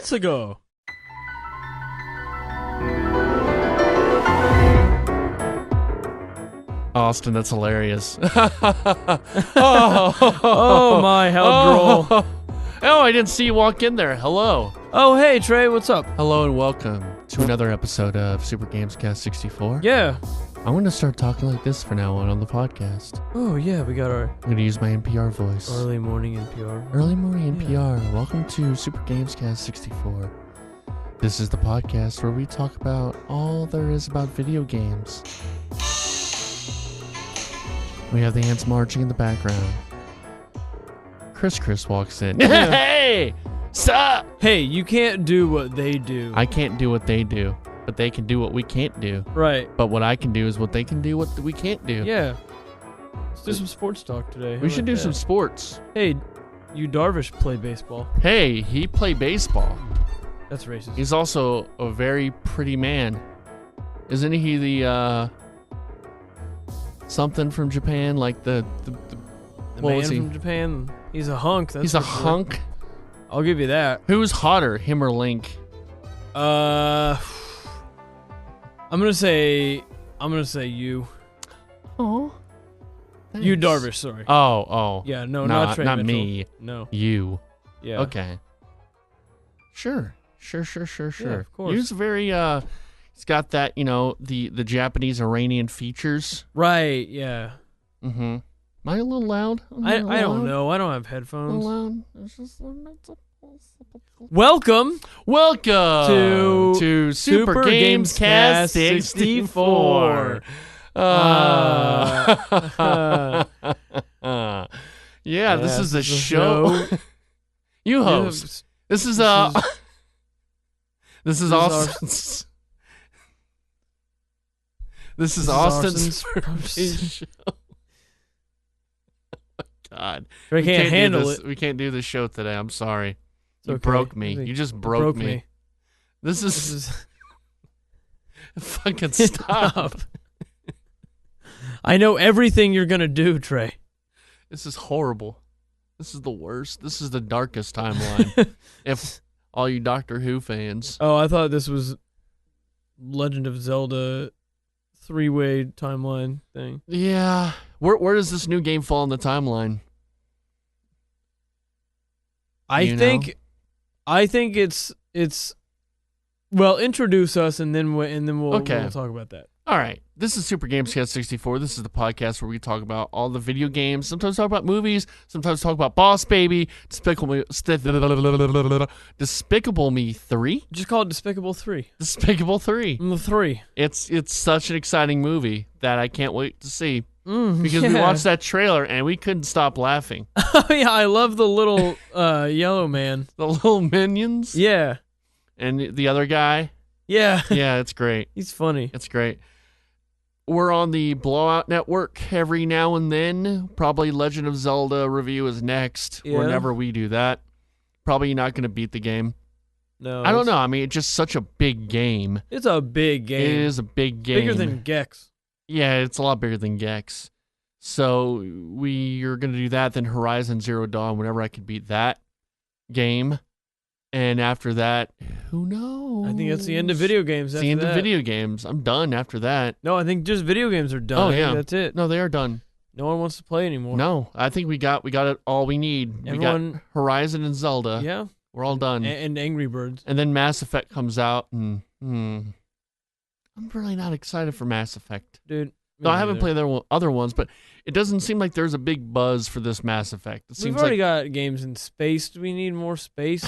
months ago. Austin, that's hilarious. Oh my, how droll. Oh, I didn't see you walk in there. Hello. Oh, hey, Trey, what's up? Hello and welcome to another episode of Super GamesCast 64. Yeah. I'm going to start talking like this from now on the podcast. Oh, yeah, we got our I'm going to use my NPR voice. early morning NPR. Early morning NPR. Welcome to Super GamesCast 64. This is the podcast where we talk about all there is about video games. We have the ants marching in the background. Chris walks in. Yeah. Hey! Sup? Hey, you can't do what they do. I can't do what they do, but they can do what we can't do. Right. But what I can do is what they can do, what we can't do. Yeah. Let's do some sports talk today. We should do some sports. Hey, you Darvish play baseball. Hey, he played baseball. That's racist. He's also a very pretty man. Isn't he the, something from Japan? Like the what man was he? from Japan, he's a hunk. That's He's a for sure. hunk? I'll give you that. Who's hotter, him or Link? I'm gonna say you. Oh. You Darvish, sorry. Oh. Yeah, no, Nah, not Trey not Mitchell. me. No. You. Yeah. Okay. Sure. Yeah, of course. He's very he's got that, the Japanese Iranian features. Right, yeah. Mm-hmm. Am I a little loud? I don't know. I don't have headphones. Loud? Welcome to Super GamesCast 64. Yeah, this is the show. You host. This is Austin's. This is Austin's first show. God, I can't handle it. We can't do this show today. I'm sorry. It's You okay. broke me. You just broke me. This This is is fucking stop. I know everything you're gonna do, Trey. This is horrible. This is the worst. This is the darkest timeline. If all you Doctor Who fans. Oh, I thought this was Legend of Zelda three-way timeline thing. Yeah. Where does this new game fall on the timeline? I think it's well, introduce us and then we'll talk about that. All right. This is Super GamesCast 64. This is the podcast where we talk about all the video games. Sometimes talk about movies. Sometimes talk about Boss Baby, Despicable Me 3. Just call it Despicable 3. Despicable 3. The 3. It's such an exciting movie that I can't wait to see. Because yeah. we watched that trailer and we couldn't stop laughing. Oh yeah, I love the little yellow man. The little minions. Yeah. And the other guy. Yeah. Yeah, it's great. He's funny. It's great. We're on the Blowout Network every now and then. Probably Legend of Zelda review is next. Yeah. Whenever we do that. Probably not going to beat the game. No. I don't know. I mean, it's just such a big game. It's a big game. It is a big game. Bigger than Gex. Yeah, it's a lot bigger than Gex. So we are going to do that, then Horizon Zero Dawn, whenever I could beat that game. And after that, who knows? I think that's the end of video games. It's the end of video games. I'm done after that. No, I think just video games are done. Oh, I think yeah. that's it. No, they are done. No one wants to play anymore. No, I think we got it all we need. We got Horizon and Zelda. Yeah. We're all done. And Angry Birds. And then Mass Effect comes out, and I'm really not excited for Mass Effect. Dude. No, I haven't played their other ones, but it doesn't seem like there's a big buzz for this Mass Effect. We've already got games in space. Do we need more space?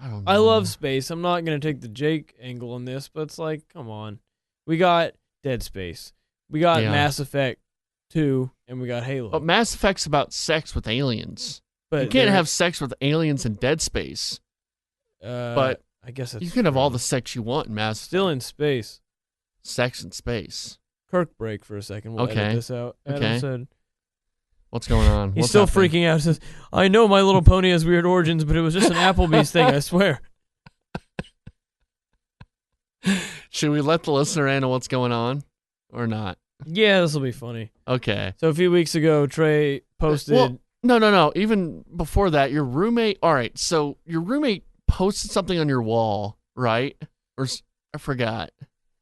I don't know. I love space. I'm not going to take the Jake angle on this, but it's like, come on. We got Dead Space. We got Mass Effect 2, and we got Halo. But Mass Effect's about sex with aliens. But you can't have sex with aliens in Dead Space. But I guess that's you can have all the sex you want in Mass Effect. Still in space. Sex in space. Kirk break for a second. We'll edit this out. Adam said, what's going on? He's still freaking out. He says, I know My Little Pony has weird origins, but it was just an Applebee's thing, I swear. Should we let the listener in on what's going on or not? Yeah, this will be funny. Okay. So a few weeks ago, Trey posted... Well, no. Even before that, your roommate... All right, so your roommate posted something on your wall, right? Or I forgot.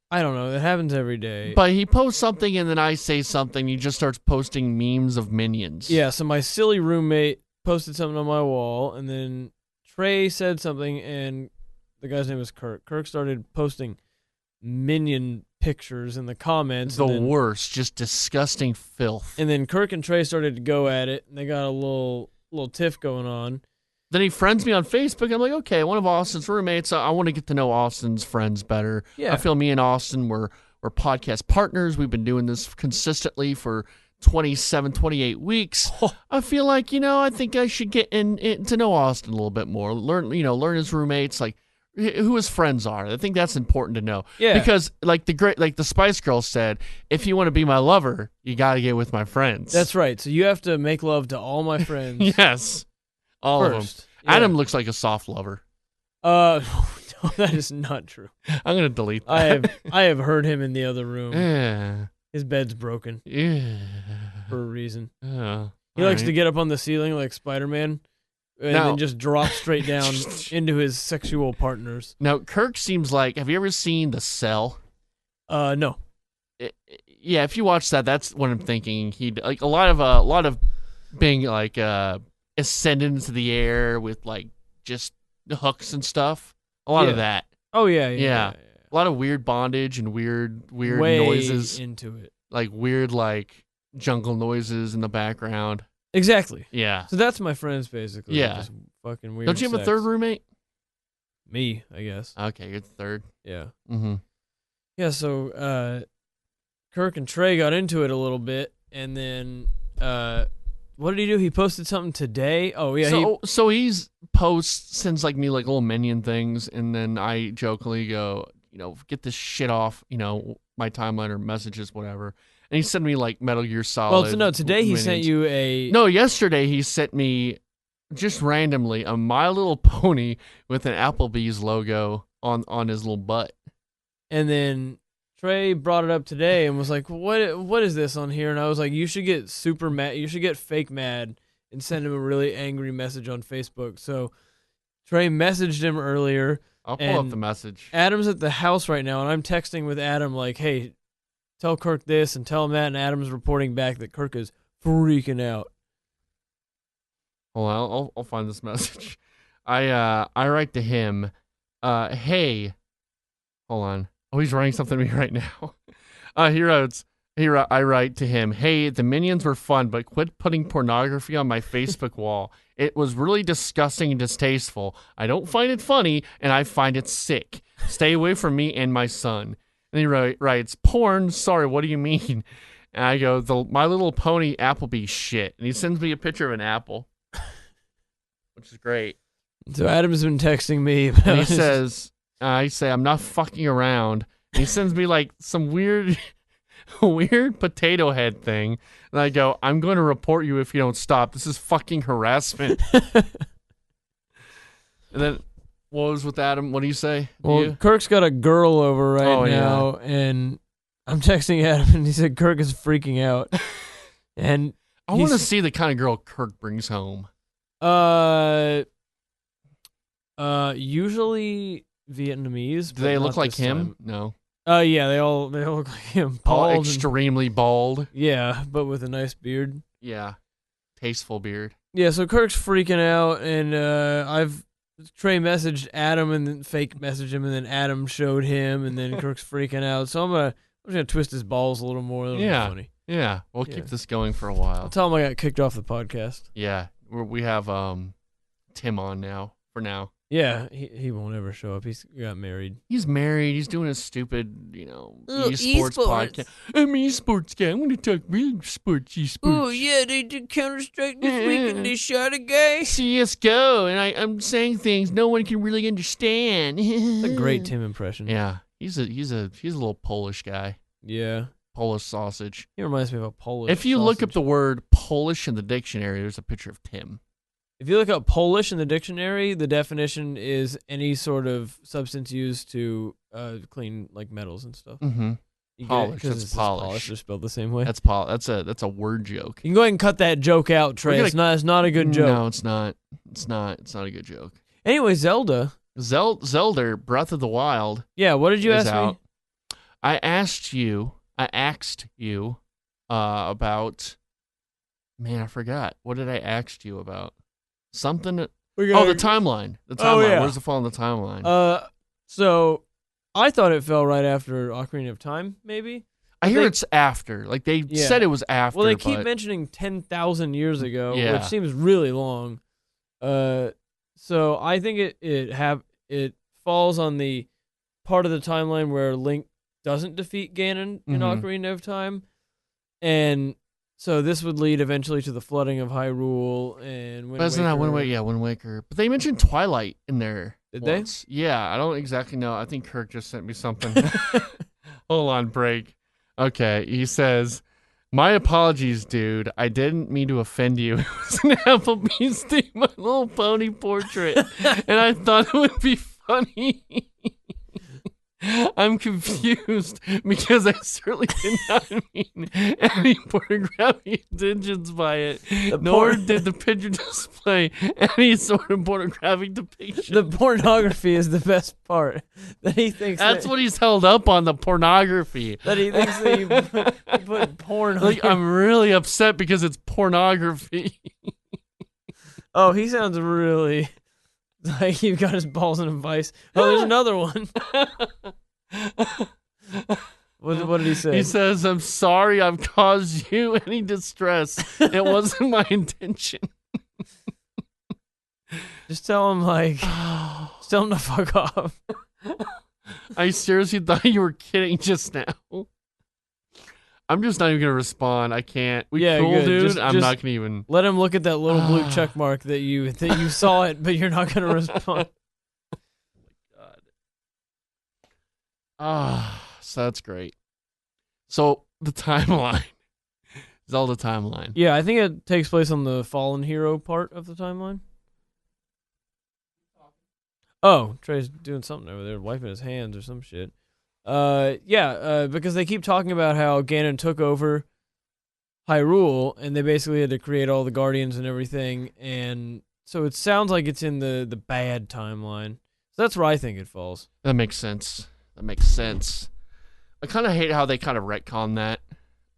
I don't know. It happens every day. But he posts something, and then I say something. He just starts posting memes of minions. Yeah, so my silly roommate posted something on my wall, and then Trey said something, and the guy's name is Kirk. Kirk started posting minion pictures in the comments. The worst, just disgusting filth. And then Kirk and Trey started to go at it, and they got a little tiff going on. Then he friends me on Facebook. I'm like, okay, one of Austin's roommates. I want to get to know Austin's friends better. Yeah. I feel me and Austin we're podcast partners. We've been doing this consistently for 27, 28 weeks. I feel like, I think I should get in to know Austin a little bit more. Learn his roommates, like who his friends are. I think that's important to know. Yeah. Because like the Spice Girls said, if you want to be my lover, you got to get with my friends. That's right. So you have to make love to all my friends. Yes. All first. of them. Yeah. Adam looks like a soft lover. No, that is not true. I'm gonna delete that. I have heard him in the other room. Yeah. His bed's broken. Yeah. For a reason. Oh, he likes to get up on the ceiling like Spider-Man and then just drop straight down into his sexual partners. Now, Kirk seems like, have you ever seen The Cell? No. Yeah, if you watch that, that's what I'm thinking. He'd like a lot of being like ascended into the air with like just hooks and stuff. A lot of that. Oh yeah. A lot of weird bondage and weird way noises into it. Like weird like jungle noises in the background. Exactly. Yeah. So that's my friends basically. Yeah. Just fucking weird. Don't you have a third roommate? Me, I guess. Okay, you're the third. Yeah. Mm-hmm. Yeah. So Kirk and Trey got into it a little bit, and then what did he do? He posted something today. Oh yeah. So he's sends like me like little minion things, and then I jokingly go, get this shit off, my timeline or messages, whatever. And he sent me like Metal Gear Solid. Well, no, today he sent you No, yesterday he sent me just randomly a My Little Pony with an Applebee's logo on his little butt. And then Trey brought it up today and was like, what is this on here? And I was like, you should get super mad. You should get fake mad and send him a really angry message on Facebook. So Trey messaged him earlier. I'll pull up the message. Adam's at the house right now, and I'm texting with Adam like, hey, tell Kirk this and tell him that. And Adam's reporting back that Kirk is freaking out. Hold on, I'll find this message. I write to him, hey, hold on. Oh, he's writing something to me right now. I write to him, hey, the minions were fun, but quit putting pornography on my Facebook wall. It was really disgusting and distasteful. I don't find it funny, and I find it sick. Stay away from me and my son. And he writes, porn? Sorry, what do you mean? And I go, the My Little Pony Applebee shit. And he sends me a picture of an apple, which is great. So Adam's been texting me. And he says, I say, I'm not fucking around. And he sends me like some weird potato head thing. And I go, I'm going to report you if you don't stop. This is fucking harassment. And then, what was with Adam? What do you say? Well, Kirk's got a girl over now, and I'm texting Adam, and he said Kirk is freaking out. And I want to see the kind of girl Kirk brings home. Usually Vietnamese. Do they look like him? Time. No. Yeah, they all look like him. All extremely bald. Yeah, but with a nice beard. Yeah, tasteful beard. Yeah, so Kirk's freaking out, and Trey messaged Adam and then fake messaged him, and then Adam showed him, and then Kirk's freaking out. So I'm just gonna twist his balls a little more. That'll be funny. Yeah, we'll keep this going for a while. I'll tell him I got kicked off the podcast. Yeah, we have Tim on now for now. Yeah, he won't ever show up. He's got married. He's married. He's doing a stupid, esports podcast. I'm an esports guy. I'm going to talk real sports, esports. Oh, yeah, they did Counter-Strike this week and they shot a guy. CSGO, and I'm saying things no one can really understand. It's a great Tim impression. Yeah, he's a little Polish guy. Yeah. Polish sausage. He reminds me of a Polish If you sausage. look up the word Polish in the dictionary, there's a picture of Tim. If you look up Polish in the dictionary, the definition is any sort of substance used to clean like metals and stuff. Mm-hmm. Polish. That's polish. Polish. They're spelled the same way. That's That's a word joke. You can go ahead and cut that joke out, Trey. It's not a good joke. No, it's not. It's not a good joke. Anyway, Zelda. Zelda Breath of the Wild. Yeah, what did you is ask out. me? I asked you about. Man, I forgot. What did I ask you about? Something. The timeline. The timeline. Oh, yeah. Where's the fall in the timeline? So I thought it fell right after Ocarina of Time, maybe. I hear it's after. Like they said it was after. Well, they keep mentioning 10,000 years ago, Yeah. which seems really long. So I think it falls on the part of the timeline where Link doesn't defeat Ganon in Ocarina of Time, and so this would lead eventually to the flooding of Hyrule and Wind Waker. Isn't that Wind Waker? Yeah, Wind Waker. But they mentioned Twilight in there. Did once. They? Yeah, I don't exactly know. I think Kirk just sent me something. Hold on, break. Okay, he says, "My apologies, dude. I didn't mean to offend you. It was an Applebee's thing, My Little Pony portrait, and I thought it would be funny." I'm confused because I certainly did not mean any pornographic intentions by it, nor did the picture display any sort of pornographic depiction. The pornography is the best part. That he thinks that's what he's held up on, the pornography. That he thinks that he put porn on. Like, I'm really upset because it's pornography. Oh, he sounds really like he got his balls in a vice. Oh, there's another one. What did he say? He says, "I'm sorry I've caused you any distress. It wasn't my intention." Just tell him, just tell him to fuck off. I seriously thought you were kidding just now. I'm just not even going to respond. I can't. Cool, good. Dude? I'm just not going to even. Let him look at that little blue check mark that you saw it, but you're not going to respond. So that's great. So the timeline. Zelda timeline. Yeah, I think it takes place on the fallen hero part of the timeline. Oh, Trey's doing something over there, wiping his hands or some shit. Because they keep talking about how Ganon took over Hyrule, and they basically had to create all the Guardians and everything, and so it sounds like it's in the bad timeline. So that's where I think it falls. That makes sense. I kind of hate how they kind of retcon that.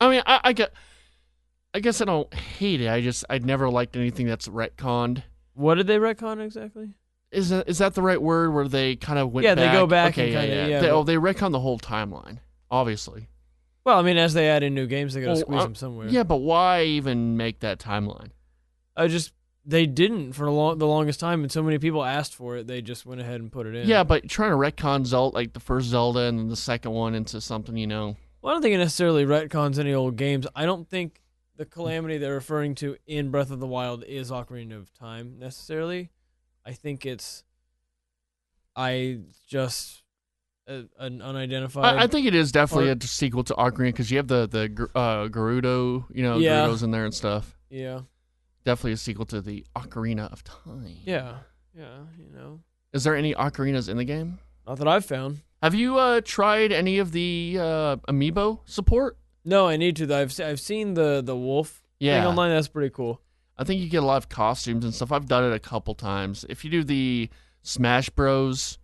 I mean, I guess I don't hate it. I'd never liked anything that's retconned. What did they retcon exactly? Is that the right word where they kind of went back? Yeah, they go back and kind of, They retcon the whole timeline, obviously. Well, I mean, as they add in new games, they gotta squeeze them somewhere. Yeah, but why even make that timeline? They didn't for the longest time, and so many people asked for it, they just went ahead and put it in. Yeah, but trying to retcon Zelda, like the first Zelda and then the second one into something, Well, I don't think it necessarily retcons any old games. I don't think the calamity they're referring to in Breath of the Wild is Ocarina of Time, necessarily. I think it's an unidentified. I think it is definitely a sequel to Ocarina because you have the Gerudo, Gerudo's in there and stuff. Yeah. Definitely a sequel to the Ocarina of Time. Yeah. Is there any Ocarinas in the game? Not that I've found. Have you tried any of the amiibo support? No, I need to. I've seen the wolf thing online. That's pretty cool. I think you get a lot of costumes and stuff. I've done it a couple times. If you do the Smash Bros.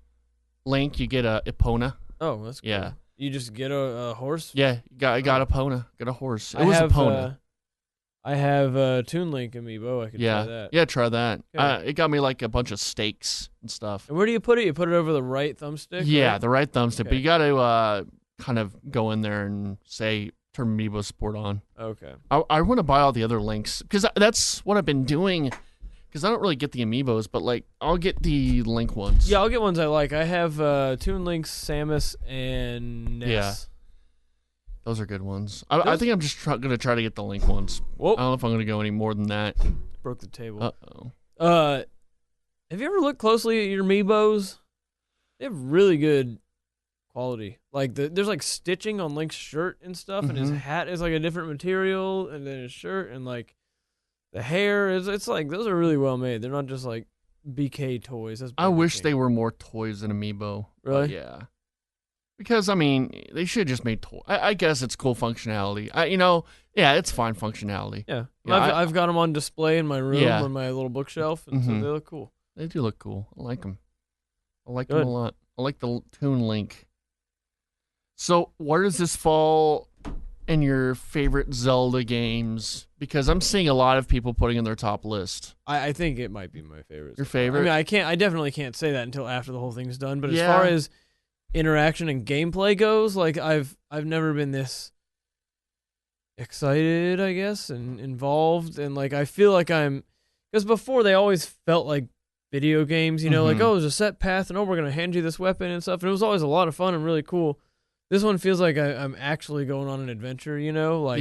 Link, you get a Epona. Oh, that's cool. Yeah. You just get a horse? Yeah, I got Epona. Got a horse. It was Epona. I have a Toon Link amiibo. I could try that. Yeah, try that. Okay. It got me like a bunch of steaks and stuff. And where do you put it? You put it over the right thumbstick? Yeah, right? the right thumbstick. Okay. But you got to kind of go in there and say, turn amiibo support on. Okay. I want to buy all the other links because that's what I've been doing. Because I don't really get the amiibos, but like I'll get the Link ones. Yeah, I'll get ones I like. I have Toon Links, Samus, and Ness. Yeah. Those are good ones. I think I'm just going to try to get the Link ones. Whoa. I don't know if I'm going to go any more than that. Broke the table. Uh-oh. Have you ever looked closely at your amiibos? They have really good quality. Like there's like stitching on Link's shirt and stuff, and his hat is like a different material, and then his shirt and like the hair it's like those are really well made. They're not just like BK toys. I wish they were more toys than amiibo. Really? Yeah. Because I mean, they should have just made toys. I guess it's cool functionality. It's fine functionality. Yeah. I've got them on display in my room on my little bookshelf, and so they look cool. They do look cool. I like them. I like them a lot. I like the Toon Link. So, where does this fall in your favorite Zelda games? Because I'm seeing a lot of people putting in their top list. I think it might be my favorite. Your favorite? I mean, I definitely can't say that until after the whole thing's done. But as Yeah. far as interaction and gameplay goes, like I've never been this excited, I guess, and involved, and like I feel like because before they always felt like video games, you know, like, oh, there's a set path, and oh, we're gonna hand you this weapon and stuff, and it was always a lot of fun and really cool. This one feels like I'm actually going on an adventure, you know, like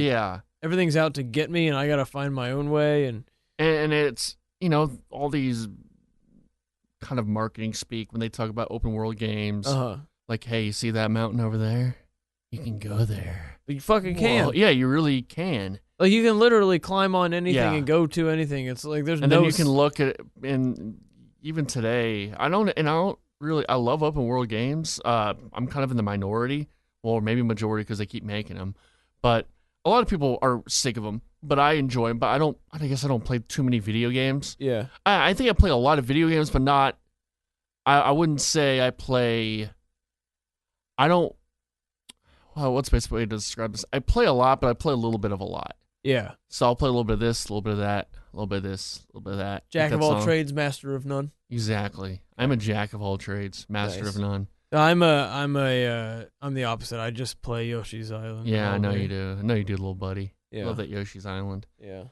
everything's out to get me, and I gotta find my own way, and it's, you know, all these kind of marketing speak when they talk about open world games, like, hey, you see that mountain over there? You can go there. But you fucking can. Yeah, you really can. Like, you can literally climb on anything and go to anything. It's like there's and then you can look at it, and even today, I love open world games. I'm kind of in the minority, well, maybe majority because they keep making them, but a lot of people are sick of them. But I enjoy them. But I guess I don't play too many video games. Yeah, I think I play a lot of video games, but not. I wouldn't say I play. I don't. Well, what's the best way to describe this? I play a lot, but I play a little bit of a lot. Yeah. So I'll play a little bit of this, a little bit of that, a little bit of this, a little bit of that. Jack of all trades, master of none. Exactly. I'm a jack of all trades, master of none. I'm the opposite. I just play Yoshi's Island. Yeah, I know you do. I know you do, little buddy. Yeah. Love that Yoshi's Island. Yeah.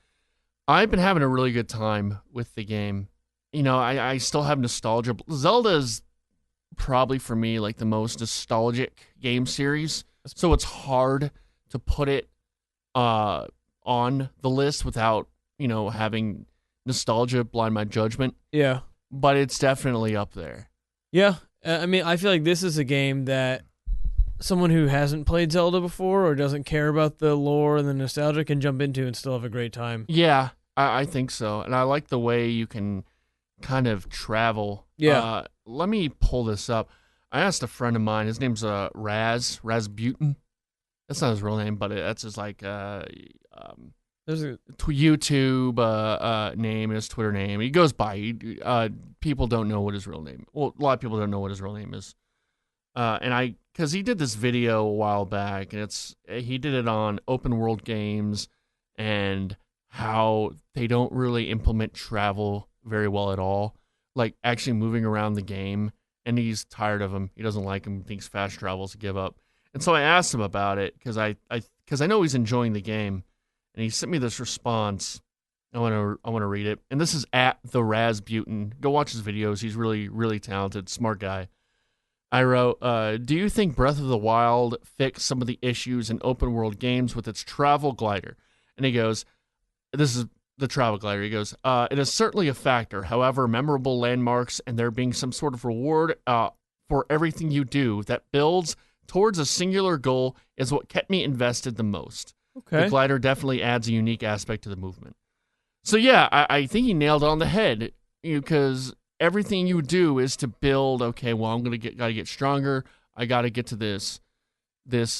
I've been having a really good time with the game. You know, I still have nostalgia. Zelda's probably for me like the most nostalgic game series. So it's hard to put it on the list without, you know, having nostalgia blind my judgment. Yeah. But it's definitely up there. Yeah. I mean, I feel like this is a game that someone who hasn't played Zelda before or doesn't care about the lore and the nostalgia can jump into and still have a great time. Yeah, I think so. And I like the way you can kind of travel. Yeah. Let me pull this up. I asked a friend of mine. His name's Rasputin. That's not his real name, but that's his like There's a YouTube name and his Twitter name. He goes by. People don't know what his real name. Well, a lot of people don't know what his real name is. Because he did this video a while back, and he did it on open world games and how they don't really implement travel very well at all, like actually moving around the game. And he's tired of him. He doesn't like him. Thinks fast travel's a give up. And so I asked him about it because I know he's enjoying the game, and he sent me this response. I want to read it. And this is at the Rasputin. Go watch his videos. He's really, really talented, smart guy. I wrote, do you think Breath of the Wild fixed some of the issues in open world games with its travel glider? And he goes, this is the travel glider. He goes, it is certainly a factor. However, memorable landmarks and there being some sort of reward for everything you do that builds towards a singular goal is what kept me invested the most. Okay. The glider definitely adds a unique aspect to the movement. So yeah, I think he nailed it on the head, because everything you do is to build. Okay, well, I'm gotta get stronger. I gotta get to this. What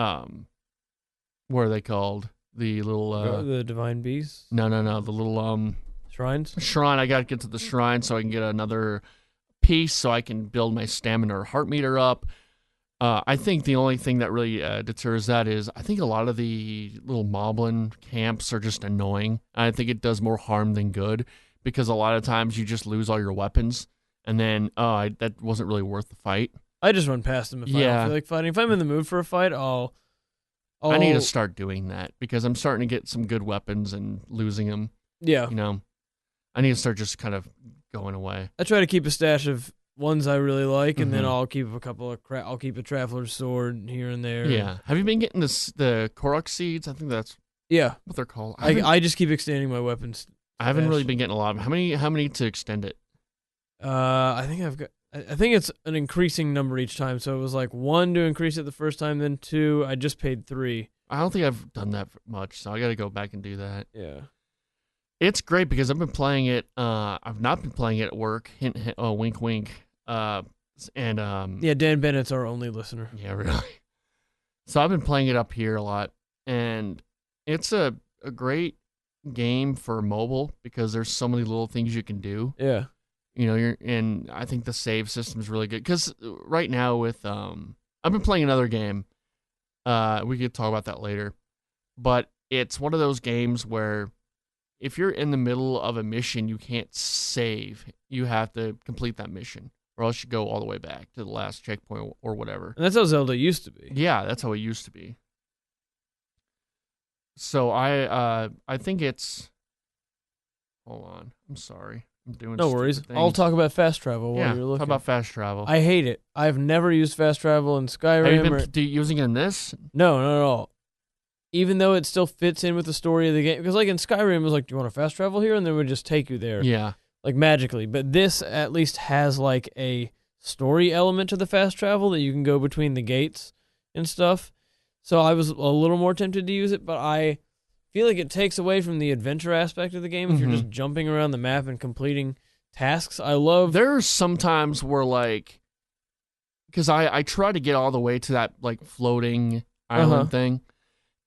are they called? The little the divine beasts. No, the little Shrines. Shrine. I gotta get to the shrine so I can get another piece, so I can build my stamina or heart meter up. I think the only thing that really deters that is I think a lot of the little moblin camps are just annoying. I think it does more harm than good, because a lot of times you just lose all your weapons, and then that wasn't really worth the fight. I just run past them if I don't feel like fighting. If I'm in the mood for a fight, I need to start doing that, because I'm starting to get some good weapons and losing them. Yeah. You know, I need to start just kind of going away. I try to keep a stash of ones I really like, and then I'll keep a couple of I'll keep a traveler's sword here and there. Yeah. Have you been getting the Korok seeds? I think that's what they're called. I just keep extending my weapons. I haven't really been getting a lot of them. How many to extend it? I think it's an increasing number each time. So it was like 1 to increase it the first time, then 2. I just paid 3. I don't think I've done that much, so I got to go back and do that. Yeah. It's great because I've been playing it. I've not been playing it at work. Hint, hint, wink, wink. Yeah, Dan Bennett's our only listener. Yeah, really. So I've been playing it up here a lot, and it's a great game for mobile because there's so many little things you can do. Yeah. and I think the save system is really good because right now with I've been playing another game. We could talk about that later, but it's one of those games where if you're in the middle of a mission, you can't save. You have to complete that mission, or else you go all the way back to the last checkpoint or whatever. And that's how Zelda used to be. Yeah, that's how it used to be. So I think it's. Hold on, I'm sorry. I'm doing No worries. things. I'll talk about fast travel while you're looking. Talk about fast travel. I hate it. I've never used fast travel in Skyrim. Have you been using it in this? No, not at all. Even though it still fits in with the story of the game. Because like in Skyrim, it was like, do you want to fast travel here? And then it would just take you there. Yeah. Like magically. But this at least has like a story element to the fast travel that you can go between the gates and stuff. So I was a little more tempted to use it, but I feel like it takes away from the adventure aspect of the game if you're just jumping around the map and completing tasks. There's sometimes where like, because I try to get all the way to that like floating island thing,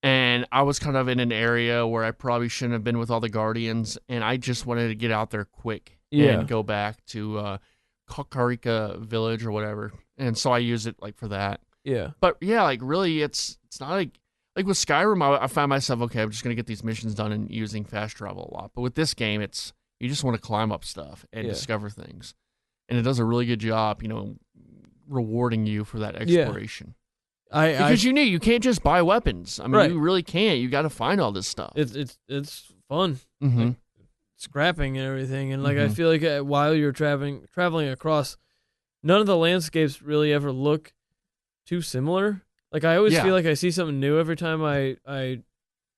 and I was kind of in an area where I probably shouldn't have been with all the guardians, and I just wanted to get out there quick and go back to Kakarika village or whatever, and so I use it like for that. Yeah. But yeah, like really, it's not like with Skyrim, I found myself, okay, I'm just gonna get these missions done and using fast travel a lot. But with this game, it's you just want to climb up stuff and discover things, and it does a really good job, rewarding you for that exploration. Because you can't just buy weapons. I mean, you really can't. You got to find all this stuff. It's fun, like, scrapping and everything, and like I feel like while you're traveling across, none of the landscapes really ever look too similar. Like I always feel like I see something new every time I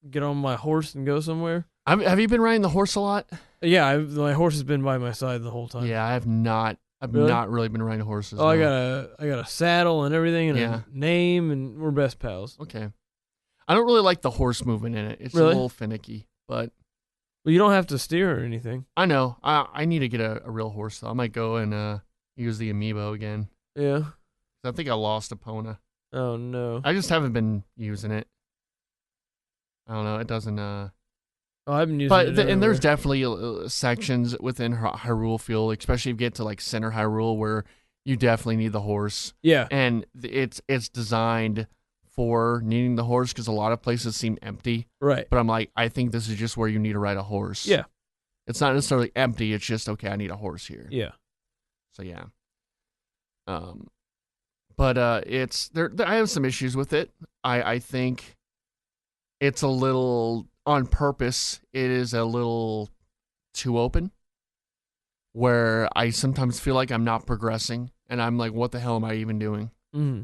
get on my horse and go somewhere. Have you been riding the horse a lot? Yeah, my horse has been by my side the whole time. Yeah, I have not. I've not really been riding horses. Oh, no. I got a saddle and everything and a name, and we're best pals. Okay. I don't really like the horse movement in it. It's a little finicky, but. Well, you don't have to steer or anything. I know. I need to get a real horse though. I might go and use the amiibo again. Yeah. I think I lost Epona. Oh no. I just haven't been using it. I don't know. It doesn't. Oh, I've been using it. And there's definitely sections within Hyrule Field, especially if you get to like center Hyrule, where you definitely need the horse. Yeah. And it's designed for needing the horse because a lot of places seem empty. Right. But I'm like, I think this is just where you need to ride a horse. Yeah. It's not necessarily empty. It's just, okay, I need a horse here. Yeah. So yeah. But it's there. I have some issues with it. I think it's a little on purpose. It is a little too open, where I sometimes feel like I'm not progressing, and I'm like, what the hell am I even doing? Mm-hmm.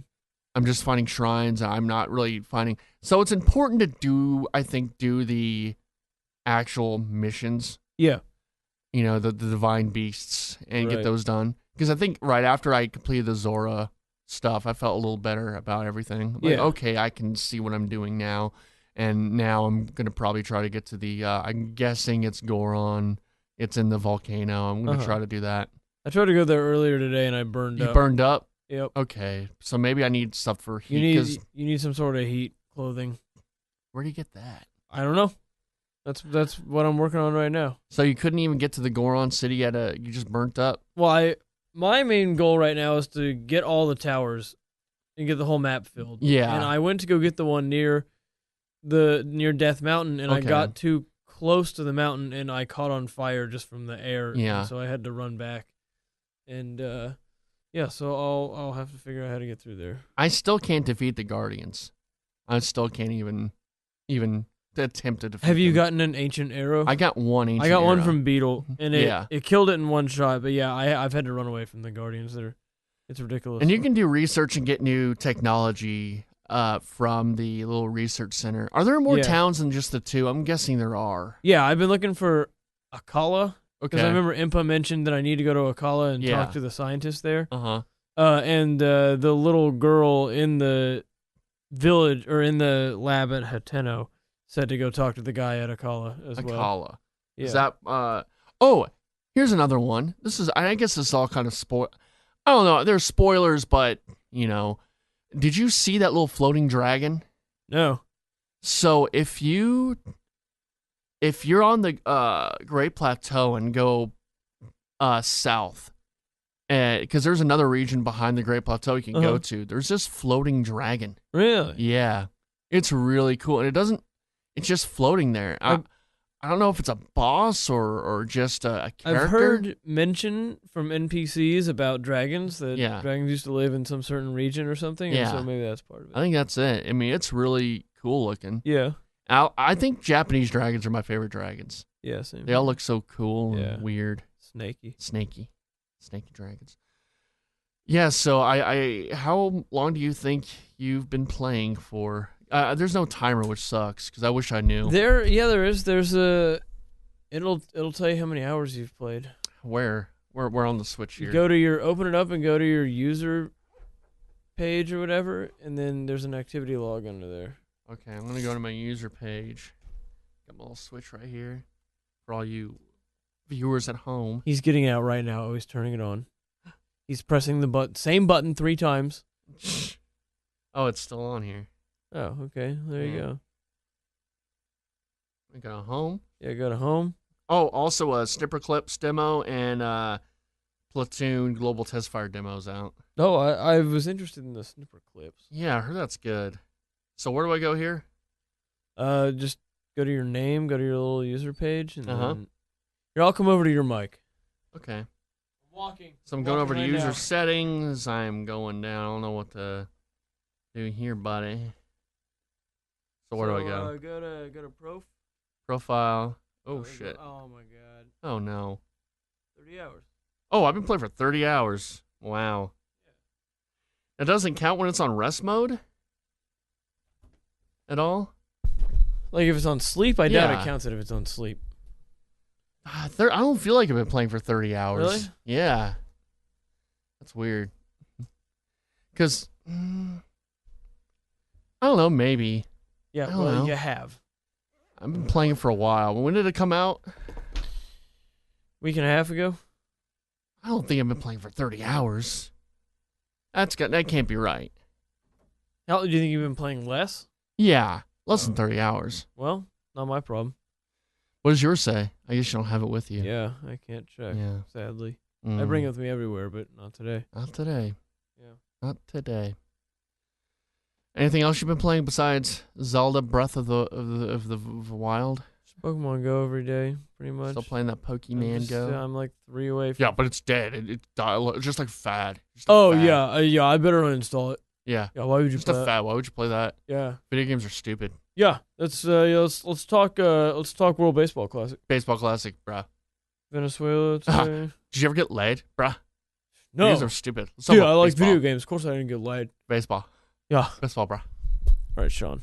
I'm just finding shrines. I'm not really finding. So it's important to do the actual missions. Yeah. The divine beasts and get those done. Because I think right after I completed the Zora stuff, I felt a little better about everything. Like, okay, I can see what I'm doing now. And now I'm going to probably try to get to the, I'm guessing it's Goron. It's in the volcano. I'm going to try to do that. I tried to go there earlier today and I burned up. You burned up? Yep. Okay. So maybe I need stuff for heat. You need some sort of heat clothing. Where do you get that? I don't know. That's what I'm working on right now. So you couldn't even get to the Goron city you just burnt up? Well, my main goal right now is to get all the towers and get the whole map filled. Yeah. And I went to go get the one near Death Mountain, and I got too close to the mountain, and I caught on fire just from the air. Yeah. So I had to run back. And, so I'll have to figure out how to get through there. I still can't defeat the Guardians. I still can't even attempt to defeat Have you them. gotten an ancient arrow? I got one ancient I got one arrow. from Beetle, and it killed it in one shot. But yeah, I've had to run away from the Guardians. It's ridiculous. And you can do research and get new technology from the little research center. Are there more towns than just the two? I'm guessing there are. Yeah, I've been looking for Akala. Okay. Because I remember Impa mentioned that I need to go to Akala and talk to the scientist there. Uh-huh. And the little girl in the village, or in the lab at Hateno, said to go talk to the guy at Akala as well. Akala. Yeah. Is that, here's another one. I guess this is all kind of I don't know. There's spoilers, but, did you see that little floating dragon? No. So if you're on the Great Plateau and go south. Because there's another region behind the Great Plateau you can go to. There's this floating dragon. Really? Yeah. It's really cool. And it's just floating there. I don't know if it's a boss or just a character. I've heard mention from NPCs about dragons, that dragons used to live in some certain region or something, and so maybe that's part of it. I think that's it. I mean, it's really cool looking. Yeah. I think Japanese dragons are my favorite dragons. Yeah, same. They all look so cool and weird. Snaky dragons. Yeah, so how long do you think you've been playing for? There's no timer, which sucks because I wish I knew. There is. There's a. It'll tell you how many hours you've played. Where? We're on the Switch here. Open it up and go to your user page or whatever, and then there's an activity log under there. Okay, I'm gonna go to my user page. Got my little Switch right here for all you viewers at home. He's getting it out right now. Oh, he's turning it on. He's pressing the same button 3 times. Oh, it's still on here. Oh, okay. There you go. We go to home. Yeah, go to home. Oh, also a Snipper Clips demo and Platoon Global Test Fire demos out. Oh, I was interested in the Snipper Clips. Yeah, I heard that's good. So where do I go here? Just go to your name, go to your little user page, and then I'll come over to your mic. Okay. I'm walking. So I'm going over to user settings. I'm going down. I don't know what to do here, buddy. So where do I go? Go to profile. Oh, shit. Oh, my God. Oh, no. 30 hours. Oh, I've been playing for 30 hours. Wow. It doesn't count when it's on rest mode? At all? Like if it's on sleep, I doubt it counts it if it's on sleep. I don't feel like I've been playing for 30 hours. Really? Yeah. That's weird. Because, I don't know, maybe. Yeah, well, you have. I've been playing it for a while. When did it come out? Week and a half ago? I don't think I've been playing for 30 hours. That can't be right. How do you think you've been playing less? Yeah, less than 30 hours. Well, not my problem. What does yours say? I guess you don't have it with you. Yeah, I can't check, sadly. Mm. I bring it with me everywhere, but not today. Not today. Yeah. Not today. Anything else you've been playing besides Zelda Breath of the Wild? Pokemon Go every day, pretty much. Still playing that Pokemon Go? I'm like 3 away from... Yeah, but it's dead. It's just like fad. Fad. Yeah, I better uninstall it. Yeah. Yeah, why would you play that? Fad. Why would you play that? Yeah. Video games are stupid. Yeah, let's talk World Baseball Classic. Baseball Classic, bruh. Venezuela today. Did you ever get laid, bruh? No. These are stupid. Dude, I like video games. Of course I didn't get laid. Baseball. Yeah. Baseball, bruh. All right, Sean.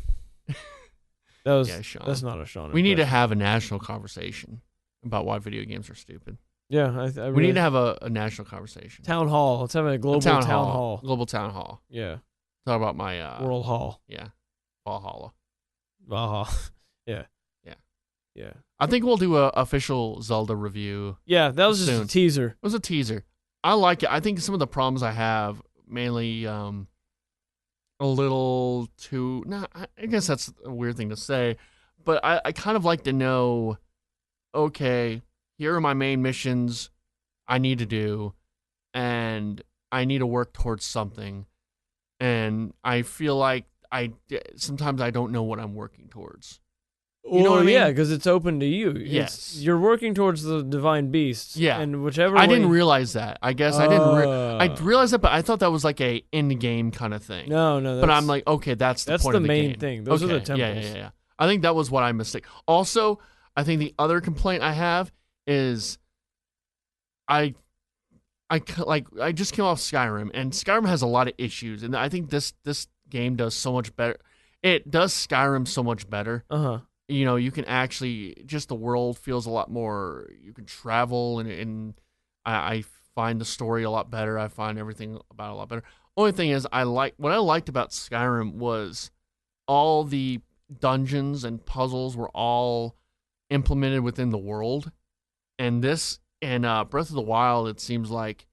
Sean. That's not a Sean. We need to have a national conversation about why video games are stupid. Yeah, we need to have a national conversation. Town hall. Let's have a global town hall. Global town hall. Yeah. Talk about my World Hall. Yeah. Valhalla. Yeah. Yeah. Yeah. I think we'll do a official Zelda review. Yeah, that was just a teaser. It was a teaser. I like it. I think some of the problems I have mainly a little too... I guess that's a weird thing to say, but I kind of like to know, okay, here are my main missions I need to do, and I need to work towards something, and I feel like sometimes I don't know what I'm working towards. You know what I mean? Yeah, because it's open to you. Yes. You're working towards the divine beasts. Yeah. And whichever I didn't realize that. I guess I didn't... I realized that, but I thought that was like a in-game kind of thing. No. But I'm like, okay, that's the point of the main game. thing. Those are the temples. Yeah. I think that was what I mistake. Also, I think the other complaint I have is I just came off Skyrim, and Skyrim has a lot of issues, and I think this game does so much better. It does Skyrim so much better. Uh-huh. You know, you can actually, just the world feels a lot more, you can travel, and I find the story a lot better. I find everything about it a lot better. Only thing is, what I liked about Skyrim was all the dungeons and puzzles were all implemented within the world. And Breath of the Wild, it seems like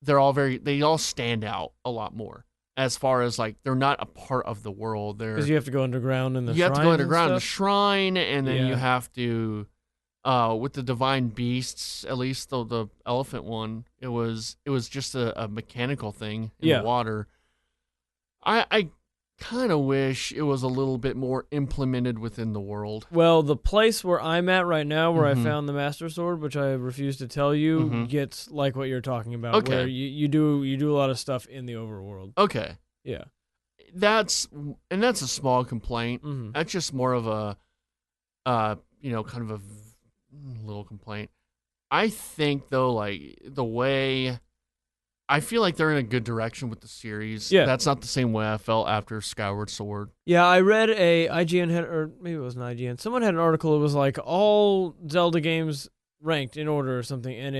they all stand out a lot more. As far as like they're not a part of the world, because you have to go underground in the shrine. You have to go underground in the shrine, and then you have to with the divine beasts, at least the elephant one, it was just a mechanical thing in the water. I kind of wish it was a little bit more implemented within the world. Well, the place where I'm at right now, where I found the Master Sword, which I refuse to tell you, gets like what you're talking about. Okay. Where you do a lot of stuff in the overworld. Okay. Yeah. That's a small complaint. Mm-hmm. That's just more of a, kind of a little complaint. I think though, like the way. I feel like they're in a good direction with the series. Yeah. That's not the same way I felt after Skyward Sword. Yeah, I read a IGN or maybe it was an IGN. Someone had an article. It was like all Zelda games ranked in order or something, and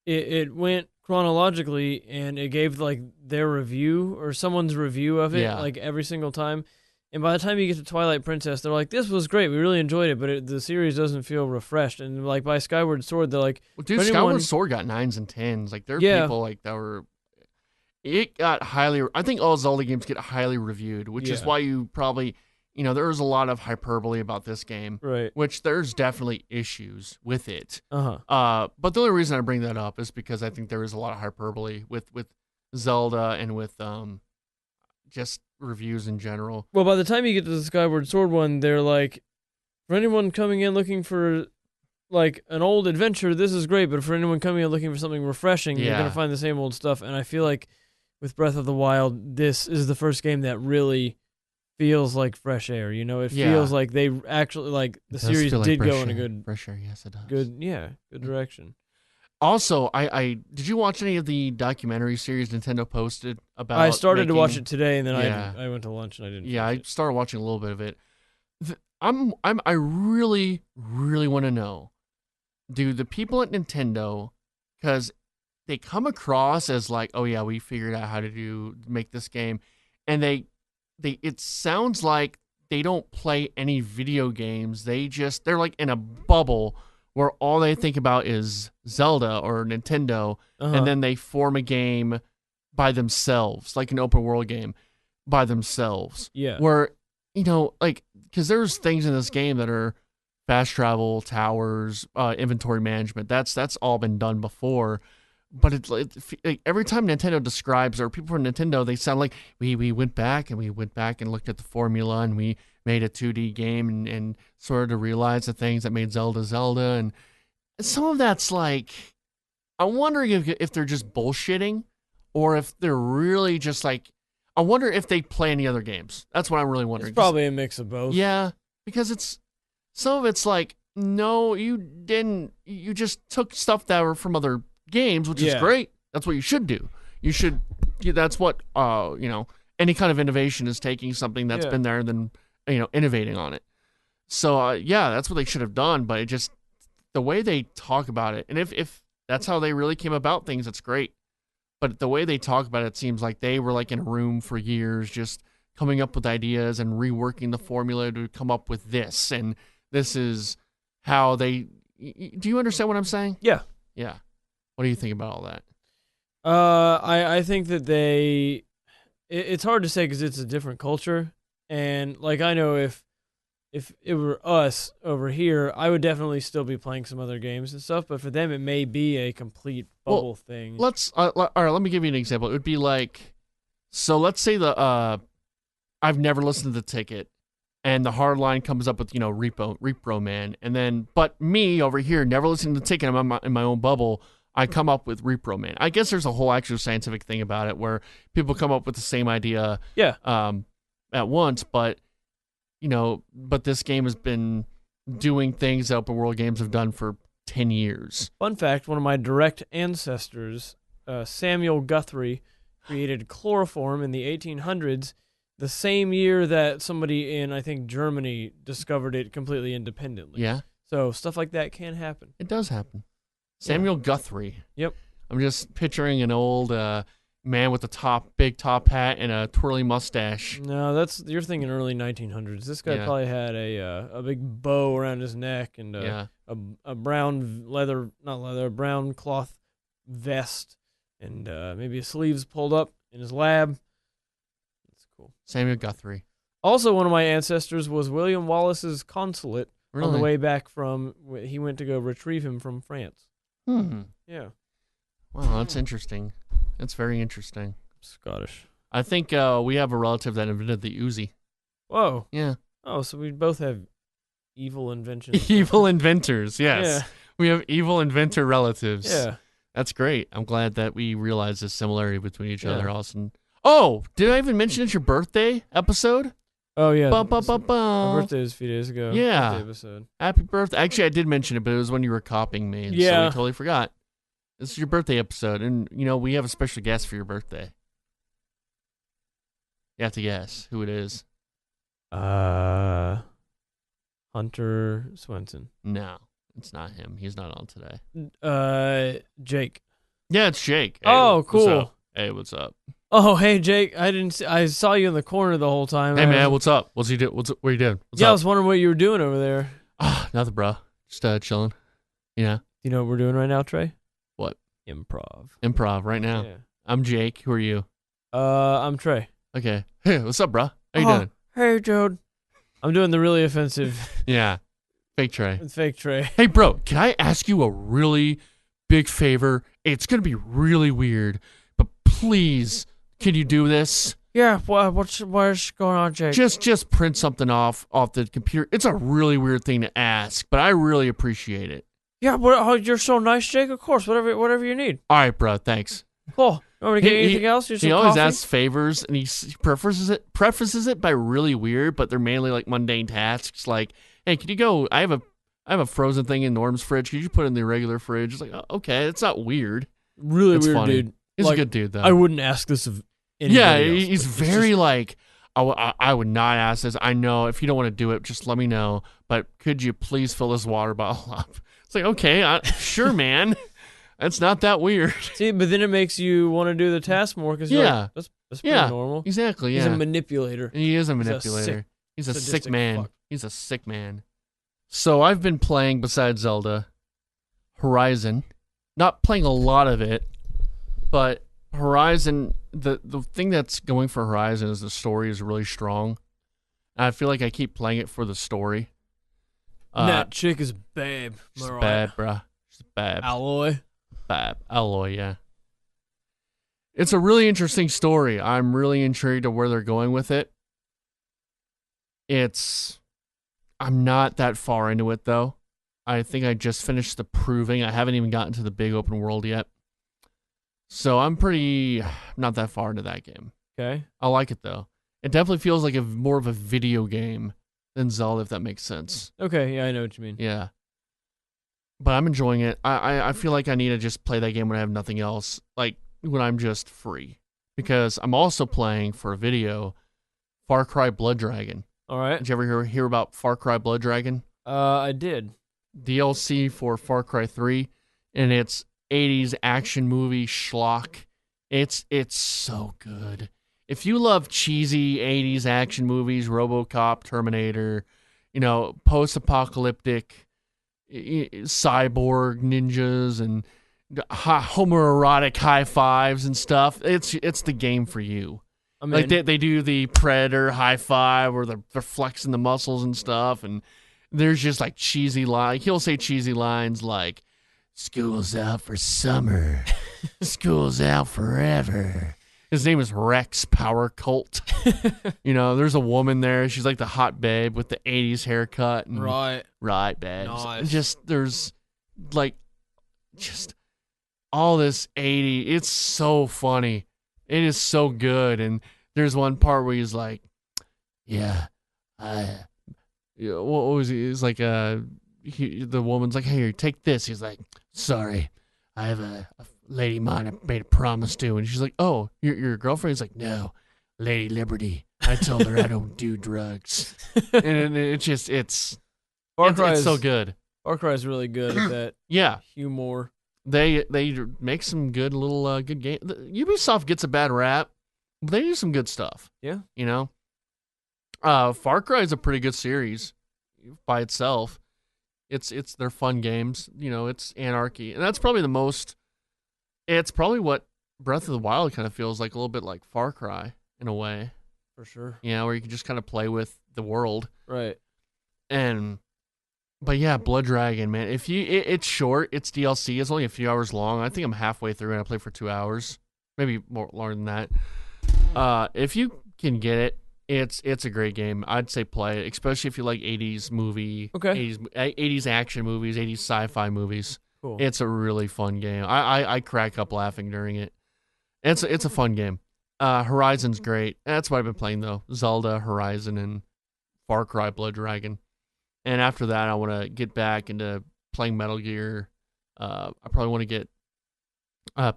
it went chronologically, and it gave like their review or someone's review of it, like every single time. And by the time you get to Twilight Princess, they're like, "This was great. We really enjoyed it, but the series doesn't feel refreshed." And like by Skyward Sword, they're like, well, "Dude, Skyward Sword got 9s and 10s. Like there are people like that were." It got highly. I think all Zelda games get highly reviewed, which is why you probably, there was a lot of hyperbole about this game, right? Which there's definitely issues with it. But the only reason I bring that up is because I think there is a lot of hyperbole with Zelda and with just reviews in general. Well, by the time you get to the Skyward Sword one, they're like, for anyone coming in looking for like an old adventure, this is great. But for anyone coming in looking for something refreshing, you're gonna find the same old stuff. And I feel like with Breath of the Wild, this is the first game that really feels like fresh air. It feels like they actually like the series did go in a good fresh air. Yes, it does. Good direction. Also, I did you watch any of the documentary series Nintendo posted about? I started to watch it today, and then I went to lunch and I didn't. Yeah, I started watching a little bit of it. I really want to know, do the people at Nintendo, because they come across as like, oh yeah, we figured out how to make this game, and they it sounds like they don't play any video games. They're like in a bubble where all they think about is Zelda or Nintendo, and then they form a game by themselves, like an open world game by themselves. Yeah. Where, like, because there's things in this game that are fast travel, towers, inventory management. That's all been done before. But it's like every time Nintendo describes, or people from Nintendo, they sound like we went back and looked at the formula, and we made a 2D game and sort of realized the things that made Zelda Zelda. And some of that's like, I'm wondering if they're just bullshitting, or if they're really just like, I wonder if they play any other games. That's what I'm really wondering. It's probably a mix of both. Yeah, because some of it's like, no, you didn't. You just took stuff that were from other games, which is great. That's what you should do. That's what any kind of innovation is, taking something that's been there and then innovating on it. So that's what they should have done. But it just, the way they talk about it, and if that's how they really came about things, that's great. But the way they talk about it seems like they were like in a room for years, just coming up with ideas and reworking the formula to come up with this. And this is how they. Do you understand what I'm saying? Yeah. Yeah. What do you think about all that? I think that it's hard to say because it's a different culture, and like I know if it were us over here, I would definitely still be playing some other games and stuff. But for them, it may be a complete bubble thing. Let's all right. Let me give you an example. It would be like, so let's say I've never listened to The Ticket, and the hard line comes up with Repro Man, and then but me over here never listening to The Ticket, I'm in my own bubble. I come up with Repro Man. I guess there's a whole actual scientific thing about it where people come up with the same idea at once, but this game has been doing things that open world games have done for 10 years. Fun fact, one of my direct ancestors, Samuel Guthrie, created chloroform in the 1800s, the same year that somebody in, I think, Germany discovered it completely independently. Yeah. So stuff like that can happen. It does happen. Samuel Guthrie. Yep. I'm just picturing an old man with a big top hat and a twirly mustache. No, you're thinking early 1900s. This guy probably had a big bow around his neck and a brown brown cloth vest, and maybe his sleeves pulled up in his lab. That's cool. Samuel Guthrie. Also, one of my ancestors was William Wallace's consulate on the way back from. He went to go retrieve him from France. Yeah. Wow, that's interesting. That's very interesting. Scottish. I think we have a relative that invented the Uzi. Whoa. Yeah. Oh, so we both have evil inventions. Evil inventors, yes. Yeah. We have evil inventor relatives. Yeah. That's great. I'm glad that we realized this similarity between each other, Austin. Oh, did I even mention it's your birthday episode? Oh, yeah. My My birthday was a few days ago. Yeah. Birthday episode. Happy birthday. Actually, I did mention it, but it was when you were copying me. And so we totally forgot. This is your birthday episode, and, we have a special guest for your birthday. You have to guess who it is. Hunter Swenson. No, it's not him. He's not on today. Jake. Yeah, it's Jake. Hey, oh, cool. What's up? Hey, what's up? Oh, hey, Jake. I saw you in the corner the whole time. Hey, man, what's up? What's he do? What are you doing? What's up? I was wondering what you were doing over there. Nothing, bro. Just chilling. Yeah. You know what we're doing right now, Trey? What? Improv right now. Yeah. I'm Jake. Who are you? I'm Trey. Okay. Hey, what's up, bro? How you doing? Hey, dude. I'm doing the really offensive. Yeah. Fake Trey. It's fake Trey. Hey, bro, can I ask you a really big favor? It's going to be really weird, but please, can you do this? Yeah, what's going on, Jake? Just print something off the computer. It's a really weird thing to ask, but I really appreciate it. Yeah, you're so nice, Jake. Of course, whatever you need. All right, bro, thanks. Cool. You want me to get anything else? He always asks favors, and he prefaces it by really weird, but they're mainly like mundane tasks. Like, hey, can you go? I have a frozen thing in Norm's fridge. Could you put it in the regular fridge? It's like, oh, okay, it's not weird. Really it's weird, funny. dude. He's a good dude, though. I wouldn't ask this of anybody else. He's very like, I would not ask this. I know if you don't want to do it, just let me know. But could you please fill this water bottle up? It's like, okay, sure, man. It's not that weird. See, but then it makes you want to do the task more because like, that's pretty normal. Exactly. Yeah, he's a manipulator. He is a manipulator. He's a sick man. Fuck. He's a sick man. So I've been playing, besides Zelda, Horizon. Not playing a lot of it, but Horizon. The thing that's going for Horizon is the story is really strong. And I feel like I keep playing it for the story. That chick is babe. She's bad, bruh. She's bad. Alloy. Alloy, yeah. It's a really interesting story. I'm really intrigued of where they're going with it. I'm not that far into it, though. I think I just finished the proving. I haven't even gotten to the big open world yet. So I'm not that far into that game. Okay. I like it, though. It definitely feels like more of a video game than Zelda, if that makes sense. Okay, yeah, I know what you mean. Yeah. But I'm enjoying it. I feel like I need to just play that game when I have nothing else, like when I'm just free. Because I'm also playing for a video Far Cry Blood Dragon. All right. Did you ever hear about Far Cry Blood Dragon? I did. DLC for Far Cry 3, and it's 80s action movie schlock. It's so good. If you love cheesy 80s action movies, RoboCop, Terminator, post-apocalyptic cyborg ninjas and homoerotic high fives and stuff, it's the game for you. I mean, like they do the Predator high five where they're flexing the muscles and stuff, and there's just like cheesy lines. He'll say cheesy lines like, "School's out for summer, school's out forever." His name is Rex Power Cult. There's a woman there. She's like the hot babe with the 80s haircut. And, right, babes. Nice. There's all this 80. It's so funny. It is so good. And there's one part where he's like, what was he? He's like, the woman's like, "Hey, take this." He's like, "Sorry, I have a lady mine I made a promise to," and she's like, "Oh, your girlfriend?" He's like, "No, Lady Liberty. I told her I don't do drugs." And it's so good. Far Cry is really good at that. Yeah, humor. They make some good little good game. Ubisoft gets a bad rap, but they do some good stuff. Yeah, Far Cry is a pretty good series by itself. It's they're fun games. It's anarchy, and that's probably the most. It's probably what Breath of the Wild kind of feels like, a little bit like Far Cry in a way. For sure. Yeah, where you can just kind of play with the world. Right. And But yeah, Blood Dragon, man. It's short. It's DLC. It's only a few hours long. I think I'm halfway through, and I played for 2 hours, maybe more longer than that. If you can get it, it's a great game. I'd say play it, especially if you like 80s movie, Okay. 80s action movies, 80s sci-fi movies. Cool. It's a really fun game. I crack up laughing during it. It's a fun game. Horizon's great. That's what I've been playing though. Zelda, Horizon, and Far Cry Blood Dragon. And after that, I want to get back into playing Metal Gear. I probably want to get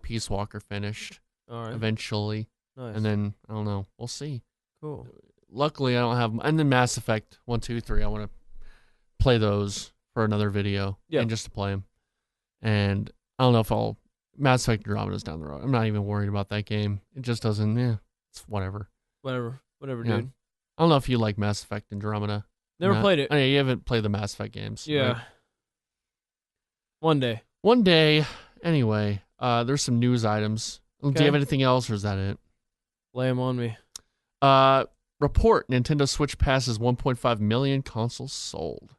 Peace Walker finished All right. eventually. Nice. And then, I don't know. We'll see. Cool. Luckily, I don't have... And then Mass Effect 1, 2, 3. I want to play those for another video. Yeah. And just to play them. And I don't know if I'll... Mass Effect Andromeda's down the road. I'm not even worried about that game. It just doesn't... it's whatever. Whatever, Yeah. dude. I don't know if you like Mass Effect Andromeda. Never played it. Oh, yeah, you haven't played the Mass Effect games. Yeah. Right? One day. One day. Anyway, there's some news items. Do Okay. you have anything else, or is that it? Lay them on me. Report: Nintendo Switch passes 1.5 million consoles sold,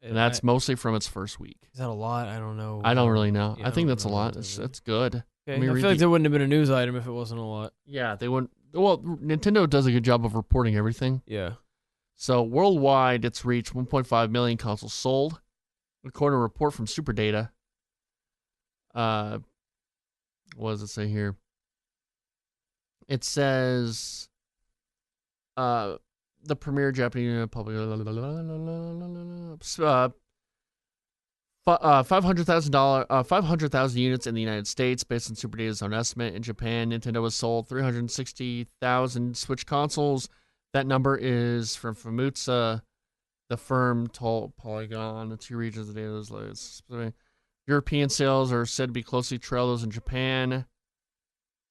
and that's mostly from its first week. Is that a lot? I don't know. I don't really know. Yeah, I think don't that's a know lot. what that is. That's good. Okay. Let me I read feel like the- there wouldn't have been a news item if it wasn't a lot. Yeah, they wouldn't. Well, Nintendo does a good job of reporting everything. Yeah. So worldwide, it's reached 1.5 million consoles sold, according to a report from SuperData. What does it say here? It says, the premier Japanese public, 500,000 units in the United States, based on SuperData's own estimate. In Japan, Nintendo has sold 360,000 Switch consoles. That number is from Famitsu. The firm told Polygon. The two regions of the data is European sales are said to be closely trail those in Japan.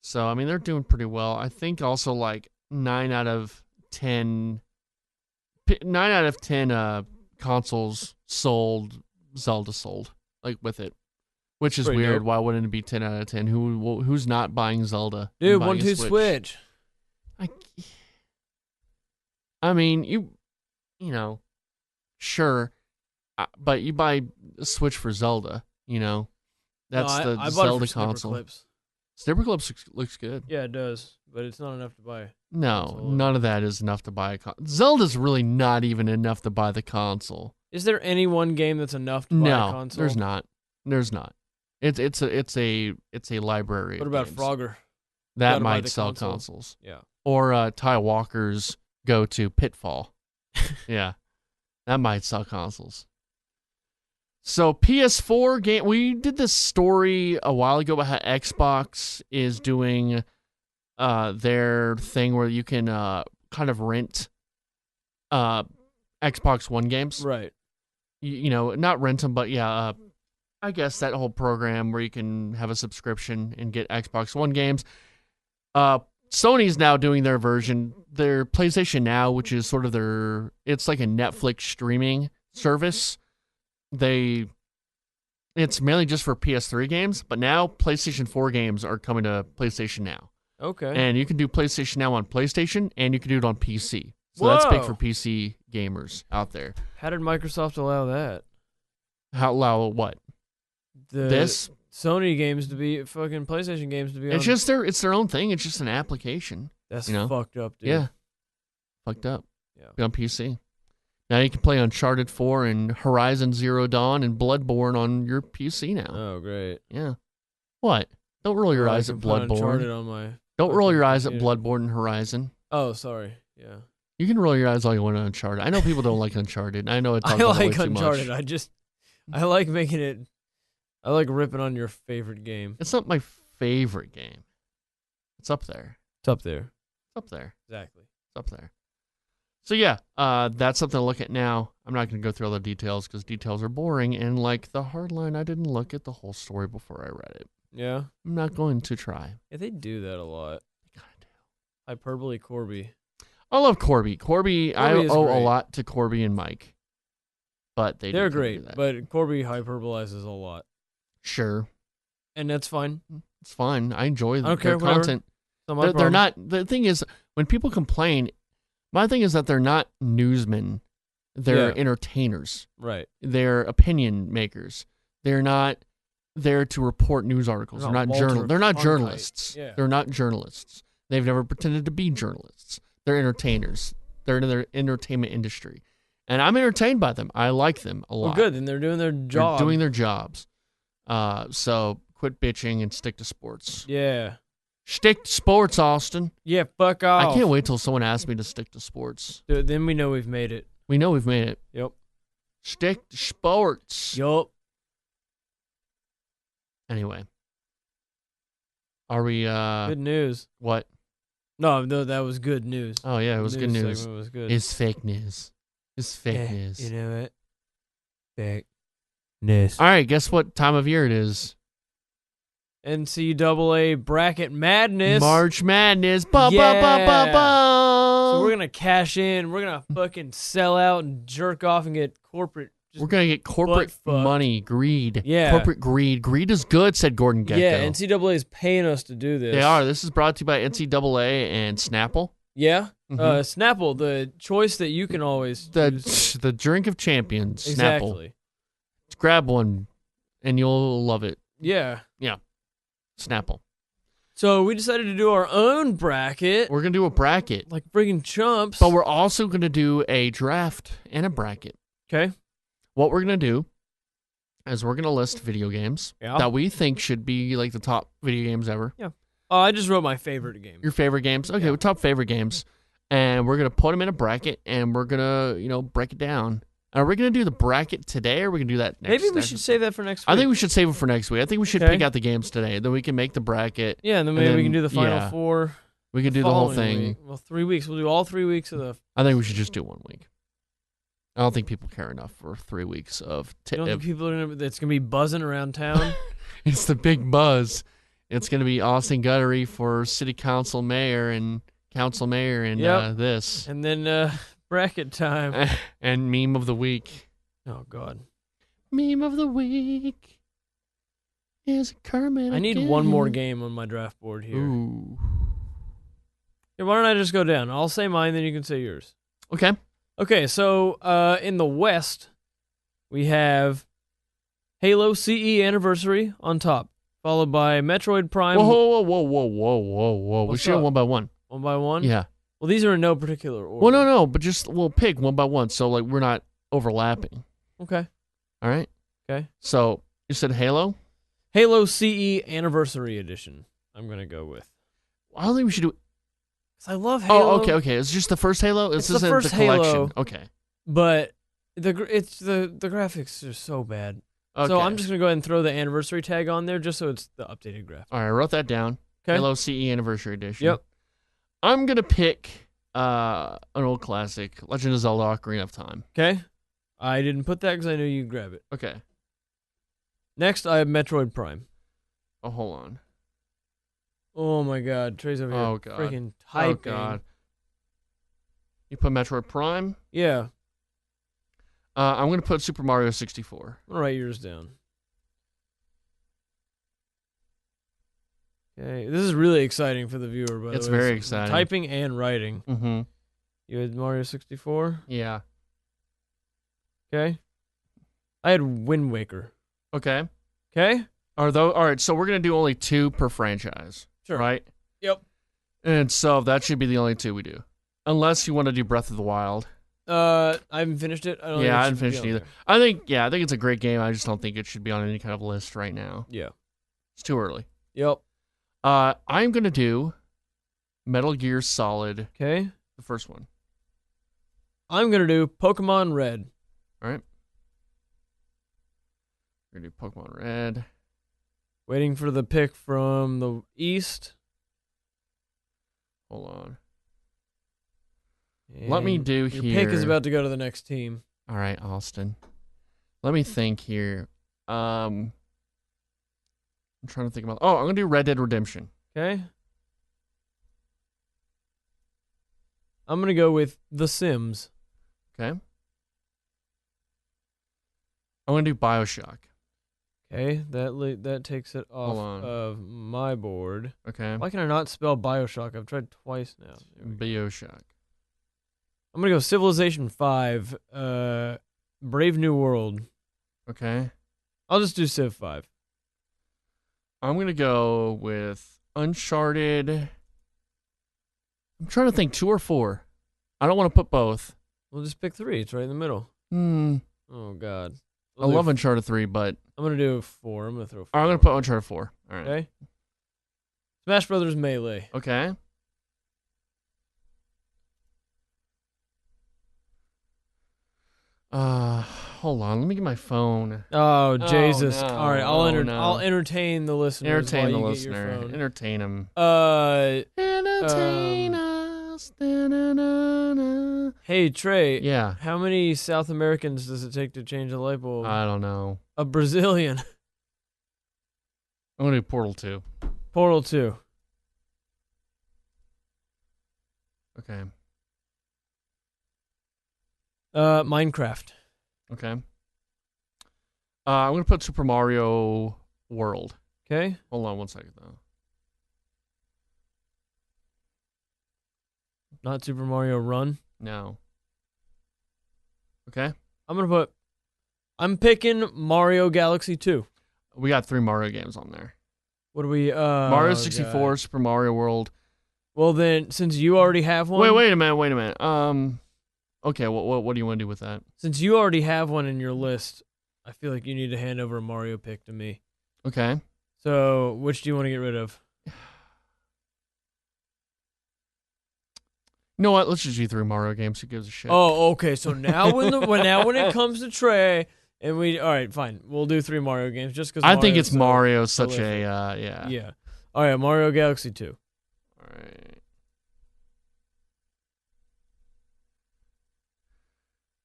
So, I mean, they're doing pretty well. I think also like 9 out of 10 consoles sold, Zelda sold, like with it. Which is Pretty weird. dope. Why wouldn't it be 10 out of 10? Who's not buying Zelda? Dude, and buying a 1-2 Switch. I mean, you know, sure, but you buy a Switch for Zelda, you know. That's No, the I bought Zelda it for console. Clips. Snipper Clips looks good. Yeah, it does, but it's not enough to buy. No, console. none of that is enough to buy a console. Zelda's really not even enough to buy the console. Is there any one game that's enough to buy a No, console? there's not. There's not. It's a library. What of about games. Frogger? That Gotta buy might the sell console. consoles. Yeah. Or Ty Walker's go to Pitfall. Yeah. That might sell consoles. So PS4 game, we did this story a while ago about how Xbox is doing their thing where you can kind of rent Xbox One games. Right. You know, not rent them, but yeah, I guess that whole program where you can have a subscription and get Xbox One games. Sony's now doing their version, their PlayStation Now, which is sort of it's like a Netflix streaming service. It's mainly just for PS3 games, but now PlayStation 4 games are coming to PlayStation Now. Okay. And you can do PlayStation Now on PlayStation, and you can do it on PC. So that's big Whoa. for PC gamers out there. How did Microsoft allow that? How loud? What? This? Sony games to be fucking PlayStation games to be on. It's just their own thing. It's just an application. That's you know? fucked up, dude. Yeah. Fucked up. Yeah. Be on PC. Now you can play Uncharted 4 and Horizon Zero Dawn and Bloodborne on your PC now. Oh, great. Yeah. What? Don't roll your Well, I eyes can at put Uncharted Bloodborne. on my. Don't roll your eyes at computer. Bloodborne and Horizon. Oh, sorry. Yeah. You can roll your eyes all you want at Uncharted. I know people don't like Uncharted. I know it talks I about it way like too Uncharted. much. I like making it. I like ripping on your favorite game. It's not my favorite game. It's up there. It's up there. It's up there. Exactly. It's up there. So yeah, that's something to look at now. I'm not going to go through all the details because details are boring. And like the hardline, I didn't look at the whole story before I read it. Yeah. I'm not going to try. Yeah, they do that a lot. I kind of do. Hyperbole Corby. I love Corby. I Corby is owe a great. lot to Corby and Mike. But they're They're do great, that. but Corby hyperbolizes a lot. Sure. And that's fine. It's fine. I enjoy I don't their care, whatever. content. Not my They're problem. not. The thing is, when people complain, my thing is that they're not newsmen. They're Yeah. entertainers. Right. They're opinion makers. They're not there to report news articles. They're They're not not Walter They're not Cronkite. journalists. Yeah. They're not journalists. They've never pretended to be journalists. They're entertainers. They're in the entertainment industry. And I'm entertained by them. I like them a lot. Well, good. Then they're doing their job. They're doing their jobs. So quit bitching and stick to sports. Yeah. Stick to sports, Austin. Yeah, fuck off. I can't wait till someone asks me to stick to sports. Dude, then we know we've made it. We know we've made it. Yep. Stick to sports. Yup. Anyway. Are we, Good news. what? No, that was good news. Oh, yeah, it was good news. Segment was good. It's fake news. It's fake news. You know what? Fake news. All right, guess what time of year it is? NCAA bracket madness. March Madness. Ba, ba, ba, ba, ba. So we're gonna cash in. We're gonna fucking sell out and jerk off and get corporate. We're going to get corporate butt-fucked. money, greed. Yeah. Corporate greed. Greed is good, said Gordon Gekko. Yeah, NCAA is paying us to do this. They are. This is brought to you by NCAA and Snapple. Yeah. Mhm. Snapple, the choice that you can always choose. The drink of champions, Snapple. Exactly. Grab one, and you'll love it. Yeah. Snapple. So we decided to do our own bracket, We're going to do a bracket, like friggin' chumps. but we're also going to do a draft and a bracket. okay. What we're going to do is we're going to list video games Yeah. that we think should be like the top video games ever. Oh, I just wrote my favorite game. Your favorite games? Okay, Yeah. well, top favorite games. And we're going to put them in a bracket, and we're going to, break it down. Are we going to do the bracket today, or are we going to do that next? Maybe we should save that for next week. I think we should save it for next week. I think we should Okay. pick out the games today. Then we can make the bracket. Yeah, and then and maybe we then- can do the final yeah. four. We can do the whole following thing. week. Well, 3 weeks. We'll do all 3 weeks of the. I think we should just do 1 week. I don't think people care enough for 3 weeks of. You don't think people are that's gonna be buzzing around town? It's the big buzz. It's going to be Austin Guttery for city council mayor and Yep. this And then bracket time. and meme of the week. Oh God. Meme of the week is Kermit. I need again. one more game on my draft board here. Ooh. Yeah, why don't I just go down? I'll say mine, then you can say yours. Okay. Okay, so in the West, we have Halo CE Anniversary on top, followed by Metroid Prime. Whoa. We What's should go up? one by one. One by one? Yeah. Well, these are in no particular order. Well, no, but just we'll pick one by one, so like we're not overlapping. Okay. All right. Okay. So you said Halo. Halo CE Anniversary Edition, I'm going to go with. I don't think we should do. 'Cause I love Halo. Oh, okay. It's just the first Halo. It's This the isn't first the collection. Halo. Okay. But the graphics are so bad. Okay. So I'm just going to go ahead and throw the anniversary tag on there just so it's the updated graphic. All right. I wrote that down. Okay. Halo CE Anniversary Edition. Yep. I'm gonna pick an old classic, Legend of Zelda: Ocarina of Time. Okay. I didn't put that because I knew you'd grab it. Okay. Next, I have Metroid Prime. Oh, hold on. Oh my God, Trey's over here. Oh, God. Freaking Oh typing. God. You put Metroid Prime. Yeah, I'm gonna put Super Mario 64. I'm gonna write yours down. Okay, this is really exciting for the viewer. By the way, It's very It's exciting. Typing and writing. Mm-hmm. You had Mario 64. Yeah. Okay. I had Wind Waker. Okay. Okay. All right. So we're gonna do only 2 per franchise. Sure. Right. Yep. And so that should be the only 2 we do, unless you want to do Breath of the Wild. I haven't finished it. I don't. Yeah, I think haven't it should finished be either. on I think it's a great game. I just don't think it should be on any kind of list right now. there. Yeah. It's too early. Yep. I'm gonna do Metal Gear Solid, Okay. the first one. I'm gonna do Pokemon Red. All right. We're gonna do Pokemon Red. Waiting for the pick from the East. Hold on. Let me And do your here. pick is about to go to the next team. All right, Austin. Let me think here. I'm trying to think about. Oh, I'm gonna do Red Dead Redemption. Okay. I'm gonna go with The Sims. Okay. I'm gonna do BioShock. Okay, that takes it off Hold on. of my board. Okay. Why can I not spell Bioshock? I've tried twice now. There we go. BioShock. I'm gonna go Civilization 5. Brave New World. Okay. I'll just do Civ 5. I'm going to go with Uncharted. I'm trying to think 2 or 4. I don't want to put both. We'll just pick 3. It's right in the middle. Oh God. I love Uncharted 3, but I'm gonna do 4. I'm gonna throw 4. I'm going to put Uncharted 4. All right. Okay. Smash Brothers Melee. Okay. Hold on. Let me get my phone. Oh Jesus! No, All right, I'll entertain the listeners. Entertain the while you listener. Get your phone. Entertain him. Entertain us. Da-na-na-na. Hey Trey. Yeah. How many South Americans does it take to change a light bulb? I don't know. A Brazilian. I'm going to do Portal 2. Portal 2. Okay. Minecraft. Okay. I'm going to put Super Mario World. Okay. Hold on one second, though. Not Super Mario Run. No. Okay. I'm picking Mario Galaxy 2. We got 3 Mario games on there. What do we Mario 64, God. Super Mario World. Well then, since you already have one. Wait a minute. Okay, what do you want to do with that? Since you already have one in your list, I feel like you need to hand over a Mario pick to me. Okay. So, which do you want to get rid of? You know what? Let's just do 3 Mario games. Who gives a shit? Oh, okay. So now when it comes to Trey, and all right, fine. We'll do 3 Mario games just because I think it's Mario such a yeah. Yeah. All right, Mario Galaxy 2. All right.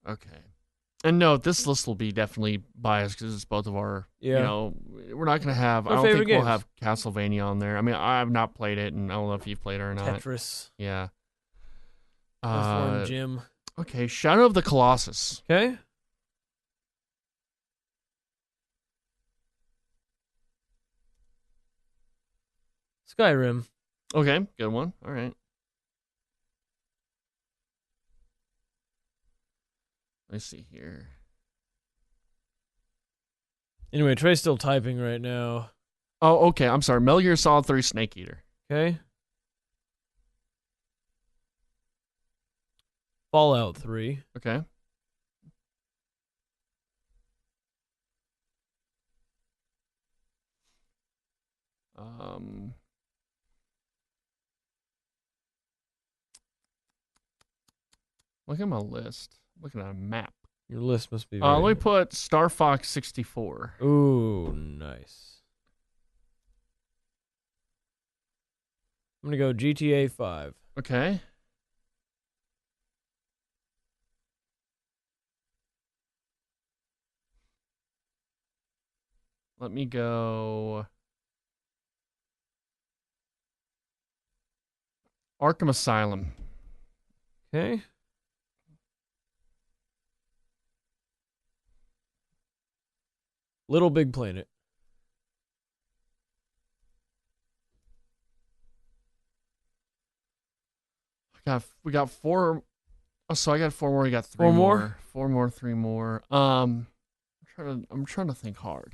Okay. And no, this list will be definitely biased because it's both of our. Yeah. You know, we're not gonna have. Our I don't favorite think we'll games. have Castlevania on there. I mean, I've not played it, and I don't know if you've played it or not. Tetris. Yeah. Earthworm Jim. Okay, Shadow of the Colossus. Okay. Skyrim. Okay, good one. All right. Let's see here. Anyway, Trey's still typing right now. Oh, okay. I'm sorry. Metal Gear Solid 3 Snake Eater. Okay. Fallout 3. Okay. Look at my list. Looking at a map. Your list must be. Let me put Star Fox 64. Ooh, nice. I'm gonna go GTA 5. Okay. Let me go Arkham Asylum. Okay. Little Big Planet. We got 4. Oh, so I got 4 more. You got 3 4 more? 4 more, 3 more. I'm trying to think hard.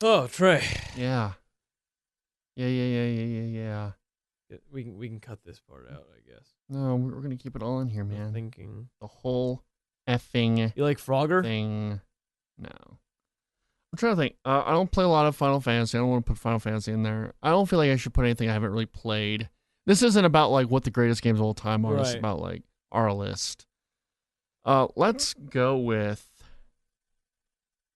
Oh, Trey. Yeah. Yeah. We can cut this part out, I guess. No, we're gonna keep it all in here, man. Thinking. The whole effing You like Frogger? thing. No. I'm trying to think. I don't play a lot of Final Fantasy. I don't want to put Final Fantasy in there. I don't feel like I should put anything I haven't really played. This isn't about like what the greatest games of all time are. It's Right. about like our list. Let's go with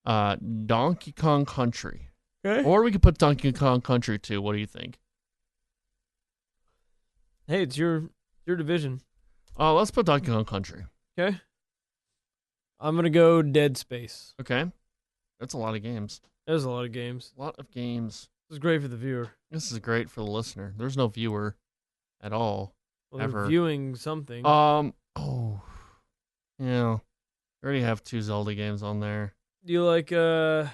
Donkey Kong Country. Okay. Or we could put Donkey Kong Country 2. What do you think? Hey, it's your division. Let's put Donkey Kong Country. Okay. I'm gonna go Dead Space. Okay. That's a lot of games. There's a lot of games. A lot of games. This is great for the viewer. This is great for the listener. There's no viewer at all. Well, they're Ever. viewing something. Oh. Yeah. We already have 2 Zelda games on there. Do you like I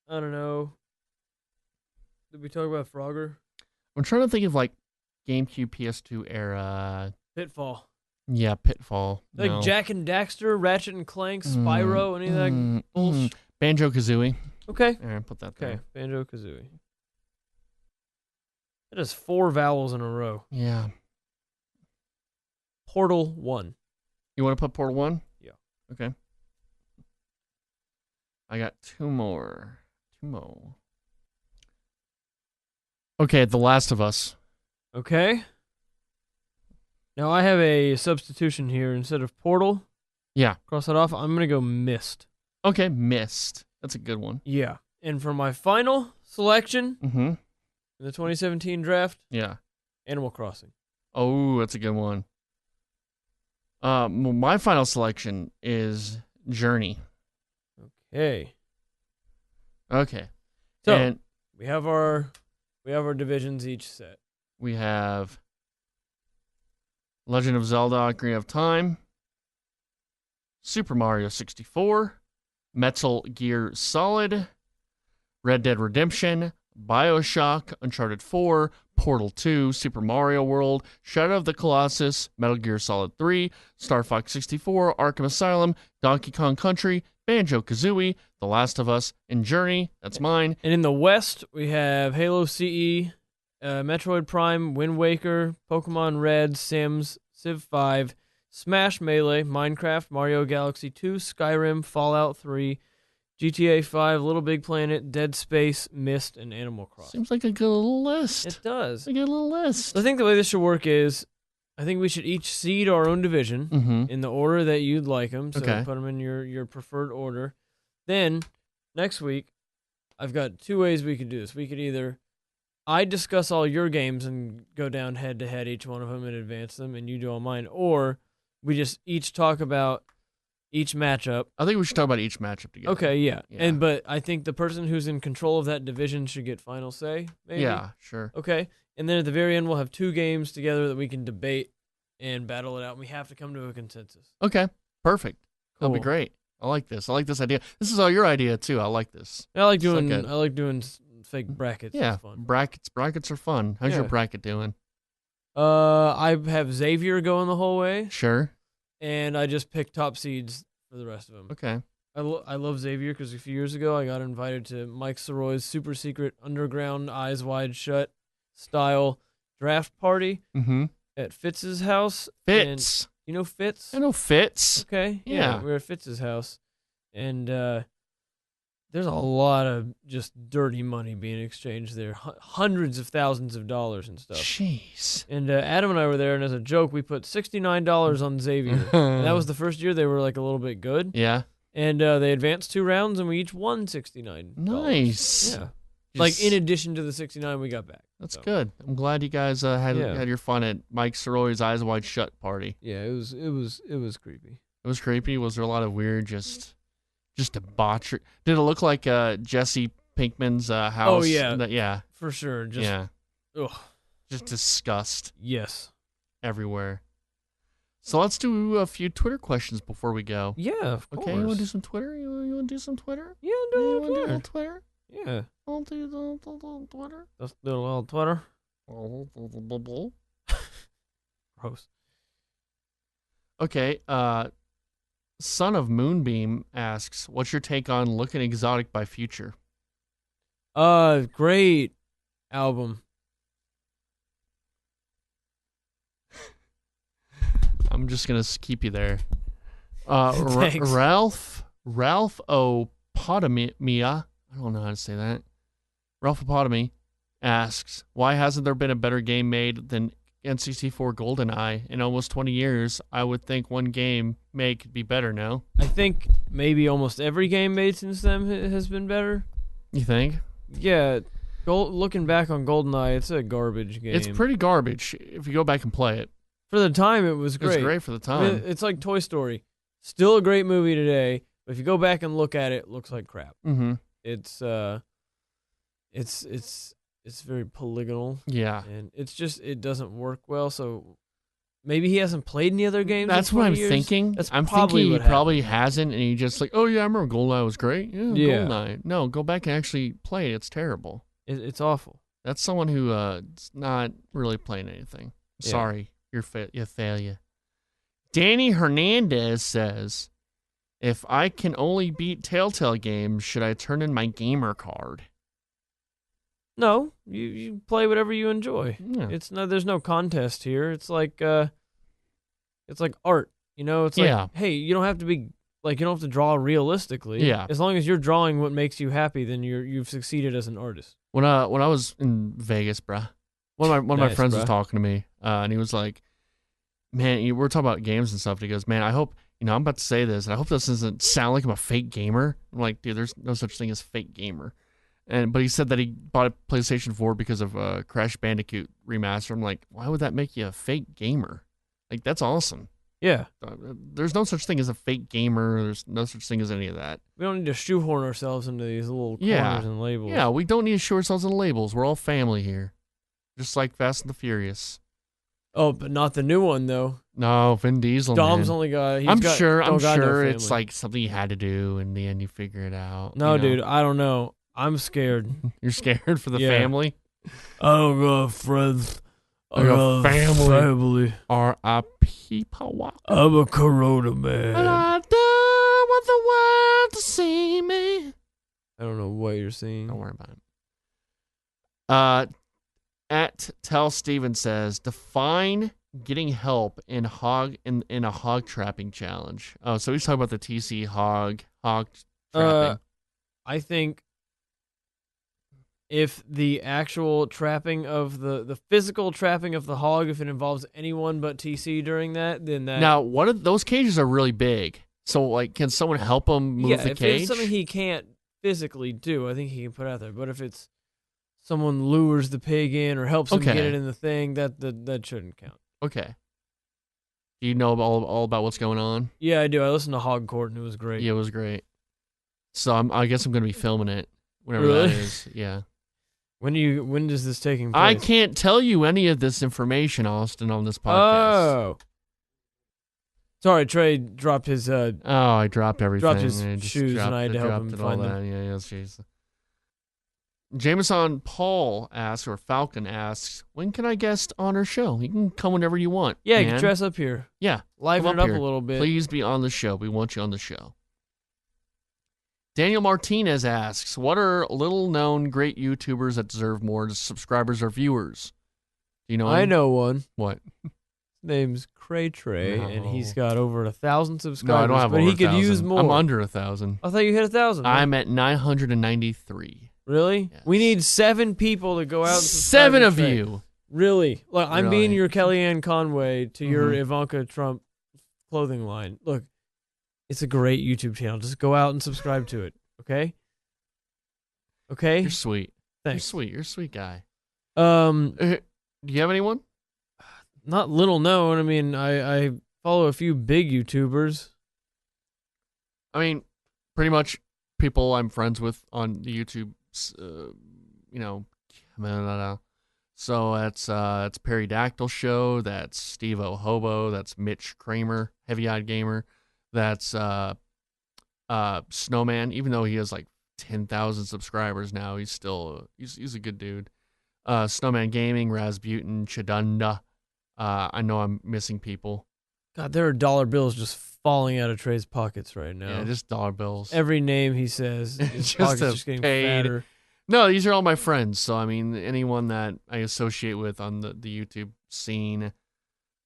don't know. Did we talk about Frogger? I'm trying to think of like GameCube, PS2 era. Pitfall. Yeah, Pitfall. Like No. Jack and Daxter, Ratchet and Clank, Spyro, any of that bullshit. Banjo-Kazooie. Okay. All right, put that there. Okay, Banjo-Kazooie. That is 4 vowels in a row. Yeah. Portal 1. You want to put Portal 1? Yeah. Okay. I got 2 more. Okay, The Last of Us. Okay. Now I have a substitution here. Instead of Portal, Yeah. cross that off, I'm going to go Mist. Okay, Mist. That's a good one. Yeah. And for my final selection Mm-hmm. in the 2017 draft, Yeah. Animal Crossing. Oh, that's a good one. My final selection is Journey. Okay. Okay. So And we have our divisions each set. we have Legend of Zelda Ocarina of Time, Super Mario 64, Metal Gear Solid, Red Dead Redemption, BioShock, Uncharted 4, Portal 2, Super Mario World, Shadow of the Colossus, Metal Gear Solid 3, Star Fox 64, Arkham Asylum, Donkey Kong Country, Banjo-Kazooie, The Last of Us, and Journey. That's mine. And in the West, we have Halo CE, Metroid Prime, Wind Waker, Pokemon Red, Sims, Civ 5, Smash Melee, Minecraft, Mario Galaxy 2, Skyrim, Fallout 3, GTA 5, Little Big Planet, Dead Space, Myst, and Animal Crossing. Seems like a good little list. It does. A good little list. I think the way this should work is, I think we should each seed our own division Mm-hmm. in the order that you'd like them. So Okay. put them in your preferred order. Then, next week, I've got 2 ways we could do this. We could either I discuss all your games and go down head to head each one of them and advance them, and you do all mine, or we just each talk about each matchup. I think we should talk about each matchup together. Okay, yeah. Yeah. But I think the person who's in control of that division should get final say, maybe. Yeah, sure. Okay. And then at the very end, we'll have 2 games together that we can debate and battle it out. And we have to come to a consensus. Okay, perfect. That'll be Cool. great. I like this. I like this idea. This is all your idea too. I like this. I like So doing good. fake brackets. Yeah, It's fun. brackets are fun. How's your Yeah. bracket doing? I have Xavier going the whole way, Sure. and I just picked top seeds for the rest of them. Okay. I love Xavier because a few years ago I got invited to Mike Soroy's super secret underground Eyes Wide Shut style draft party Mm-hmm. at Fitz's house. Fitz. And, you know Fitz? I know Fitz. Okay. Yeah. We were at Fitz's house, and there's a lot of just dirty money being exchanged there, hundreds of thousands of dollars and stuff. Jeez. And Adam and I were there, and as a joke, we put $69 on Xavier. And that was the first year they were like a little bit good. Yeah. And they advanced 2 rounds, and we each won $69. Nice. Yeah. Just- Like in addition to the 69 we got back. That's So, good. I'm glad you guys had Yeah. your fun at Mike Soroy's Eyes Wide Shut party. Yeah, it was creepy. It was creepy. Was there a lot of weird, just debauchery? Did it look like Jesse Pinkman's house? Oh, yeah. Yeah. For sure. Just Yeah. ugh. Just disgust Yes. everywhere. So let's do a few Twitter questions before we go. Yeah, of course. Okay, you want to do some Twitter? You want to do some Twitter? Yeah, You do want to do it some Twitter. Twitter? Yeah. I'll do the Twitter. Let's do a little Twitter. Gross. Okay, Son of Moonbeam asks, what's your take on Looking Exotic by Future? Great album. I'm just going to keep you there. Thanks. Ralph Opotomia, I don't know how to say that. Ralph Opotomy asks, why hasn't there been a better game made than N64 GoldenEye in almost 20 years? I would think one game made could be better, no? I think maybe almost every game made since then has been better. You think? Yeah. Looking back on GoldenEye, it's a garbage game. It's pretty garbage if you go back and play it. For the time, it was It great. was great for the I mean, time. it's like Toy Story. Still a great movie today, but if you go back and look at it, it looks like crap. Mm-hmm. It's very polygonal, Yeah. and it doesn't work well. So maybe he hasn't played any other games. That's in what 20 I'm years. thinking. That's I'm probably thinking he what probably happened. hasn't, and he just like, oh yeah, I remember GoldenEye was great. Yeah, Yeah. GoldenEye. No, go back and actually play it. It's terrible. It's awful. That's someone who is not really playing anything. Yeah. Sorry, you're failure. Danny Hernandez says, if I can only beat Telltale games, should I turn in my gamer card? No, you play whatever you enjoy. Yeah. There's no contest here. It's like art. It's like, hey, you don't have to be like, you don't have to draw realistically. Yeah. As long as you're drawing what makes you happy, then you've succeeded as an artist. When I was in Vegas, bruh, one of my friends was talking to me, and he was like, "Man, we're talking about games and stuff." And he goes, "Man, I hope I'm about to say this, and I hope this doesn't sound like I'm a fake gamer." I'm like, "Dude, there's no such thing as fake gamer." But he said that he bought a PlayStation 4 because of Crash Bandicoot remaster. I'm like, why would that make you a fake gamer? Like, that's awesome. Yeah. There's no such thing as a fake gamer. There's no such thing as any of that. We don't need to shoehorn ourselves into these little corners and labels. Yeah, we don't need to show ourselves in labels. We're all family here. Just like Fast and the Furious. Oh, but not the new one, though. No, Vin Diesel, Dom's man. only got... I'm sure no it's like something you had to do, and in the end you figure it out. No, dude, I don't know. I'm scared. You're scared for the family? I don't got friends. I got family. R.I.P. Power. I'm a Corona man. And I don't want the world to see me. I don't know what you're seeing. Don't worry about it. At Tell Steven says, define getting help in a hog trapping challenge. Oh, so he's talking about the TC hog trapping. I think if the actual trapping of the physical trapping of the hog, if it involves anyone but TC during that, then that... Now, those cages are really big. So, like, can someone help him move the cage? If it's something he can't physically do, I think he can put out there. But if it's someone lures the pig in or helps him get it in the thing, that shouldn't count. Okay. Do you know all about what's going on? Yeah, I do. I listened to Hog Court, and it was great. Yeah, it was great. So I guess I'm going to be filming it, whenever Really? that is. Yeah. When does this taking place? I can't tell you any of this information, Austin, on this podcast. Oh. Sorry, Trey dropped his... I dropped everything. Dropped his shoes, and I had to help him find them. Yeah, jeez. Jameson Paul asks, or Falcon asks, when can I guest on our show? You can come whenever you want. Yeah, man. you can dress up here. Yeah. Liven it up a little bit. Please be on the show. We want you on the show. Daniel Martinez asks, what are little-known great YouTubers that deserve more subscribers or viewers? Do you know I know one. What? His name's Cray Trey, No. and he's got over 1,000 subscribers. No, I don't have but over he could 1,000. use more. I'm under 1,000. I thought you hit 1,000. I'm at 993. Really? Yes. We need 7 people to go out and subscribe 7 to of Trey. you. Really? Look, I'm Really? being your Kellyanne Conway to your Ivanka Trump clothing line. Look, it's a great YouTube channel. Just go out and subscribe to it, okay? Okay? You're sweet. Thanks. You're sweet. You're a sweet guy. Do Do you have anyone? Not little known. I mean, I follow a few big YouTubers. I mean, pretty much people I'm friends with on the YouTube, So that's Perry Dactyl Show. That's Steve O Hobo. That's Mitch Kramer, Heavy Eyed Gamer. That's Snowman. Even though he has like 10,000 subscribers now, he's still he's a good dude. Snowman Gaming, Rasputin, Chadunda. I know I'm missing people. God, there are dollar bills just falling out of Trey's pockets right now. Yeah, just dollar bills. Every name he says, his Just pockets a just getting paid- fatter. No, these are all my friends. So, I mean, anyone that I associate with on the YouTube scene.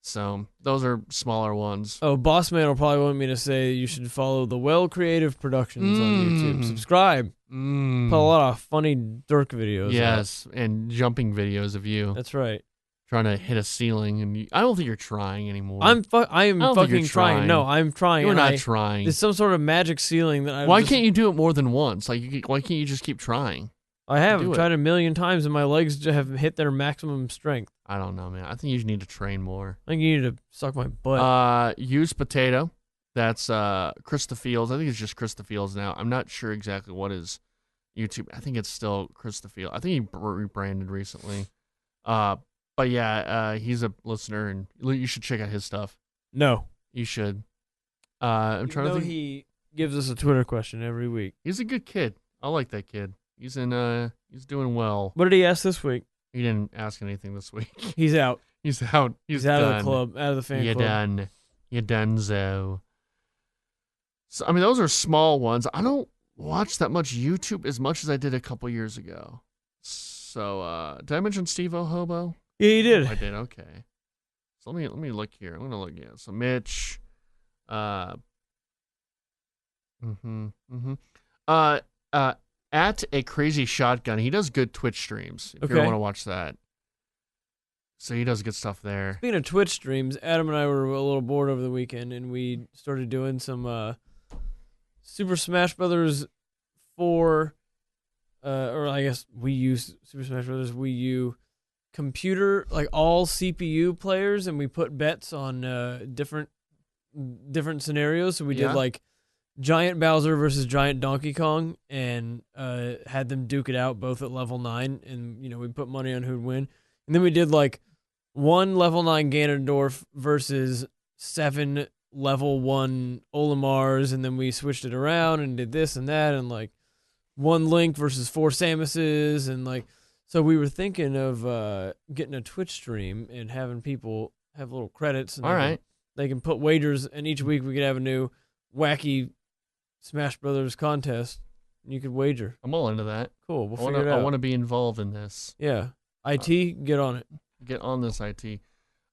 So, those are smaller ones. Oh, Boss Man will probably want me to say you should follow the Well Creative Productions on YouTube. Subscribe. Put a lot of funny Dirk videos. Yes, and jumping videos of you That's right. trying to hit a ceiling. And I don't think you're trying anymore. I am don't think fucking you're trying. trying. No, I'm trying. You're and not trying. There's some sort of magic ceiling that I Why can't you do it more than once? Like, why can't you just keep trying? I have do it? tried a million times, and my legs just have hit their maximum strength. I don't know, man. I think you just need to train more. I think you need to suck my butt. Use Potato. That's Krista Fields. I think it's just Krista Fields now. I'm not sure exactly what his YouTube. I think it's still Krista Fields. I think he rebranded recently. But yeah, he's a listener, and you should check out his stuff. No. You should. I'm trying to think. He gives us a Twitter question every week. He's a good kid. I like that kid. He's in He's doing well. What did he ask this week? He didn't ask anything this week. He's out. He's out. He's done. out of the club, out of the fan You're club. done. You're done, so. So, I mean, those are small ones. I don't watch that much YouTube as much as I did a couple years ago. So, did I mention Steve O'Hobo? Yeah, you did. I did. Okay. So let me look here. I'm gonna look. Yeah. So Mitch. At a crazy shotgun. He does good Twitch streams. If you ever want to watch that. So he does good stuff there. Speaking of Twitch streams, Adam and I were a little bored over the weekend, and we started doing some Super Smash Brothers 4, or I guess Wii U, Super Smash Brothers Wii U computer, like all CPU players, and we put bets on different scenarios. So we did like Giant Bowser versus Giant Donkey Kong, and had them duke it out both at level 9, and we put money on who'd win. And then we did like 1 level 9 Ganondorf versus 7 level 1 Olimars, and then we switched it around and did this and that, and like 1 Link versus 4 Samuses, and like, so we were thinking of getting a Twitch stream and having people have little credits. And all right. They can put wagers, and each week we could have a new wacky Smash Brothers contest. You could wager. I'm all into that. Cool. We'll figure it out. I want to be involved in this. Yeah. IT, get on it. Get on this, IT.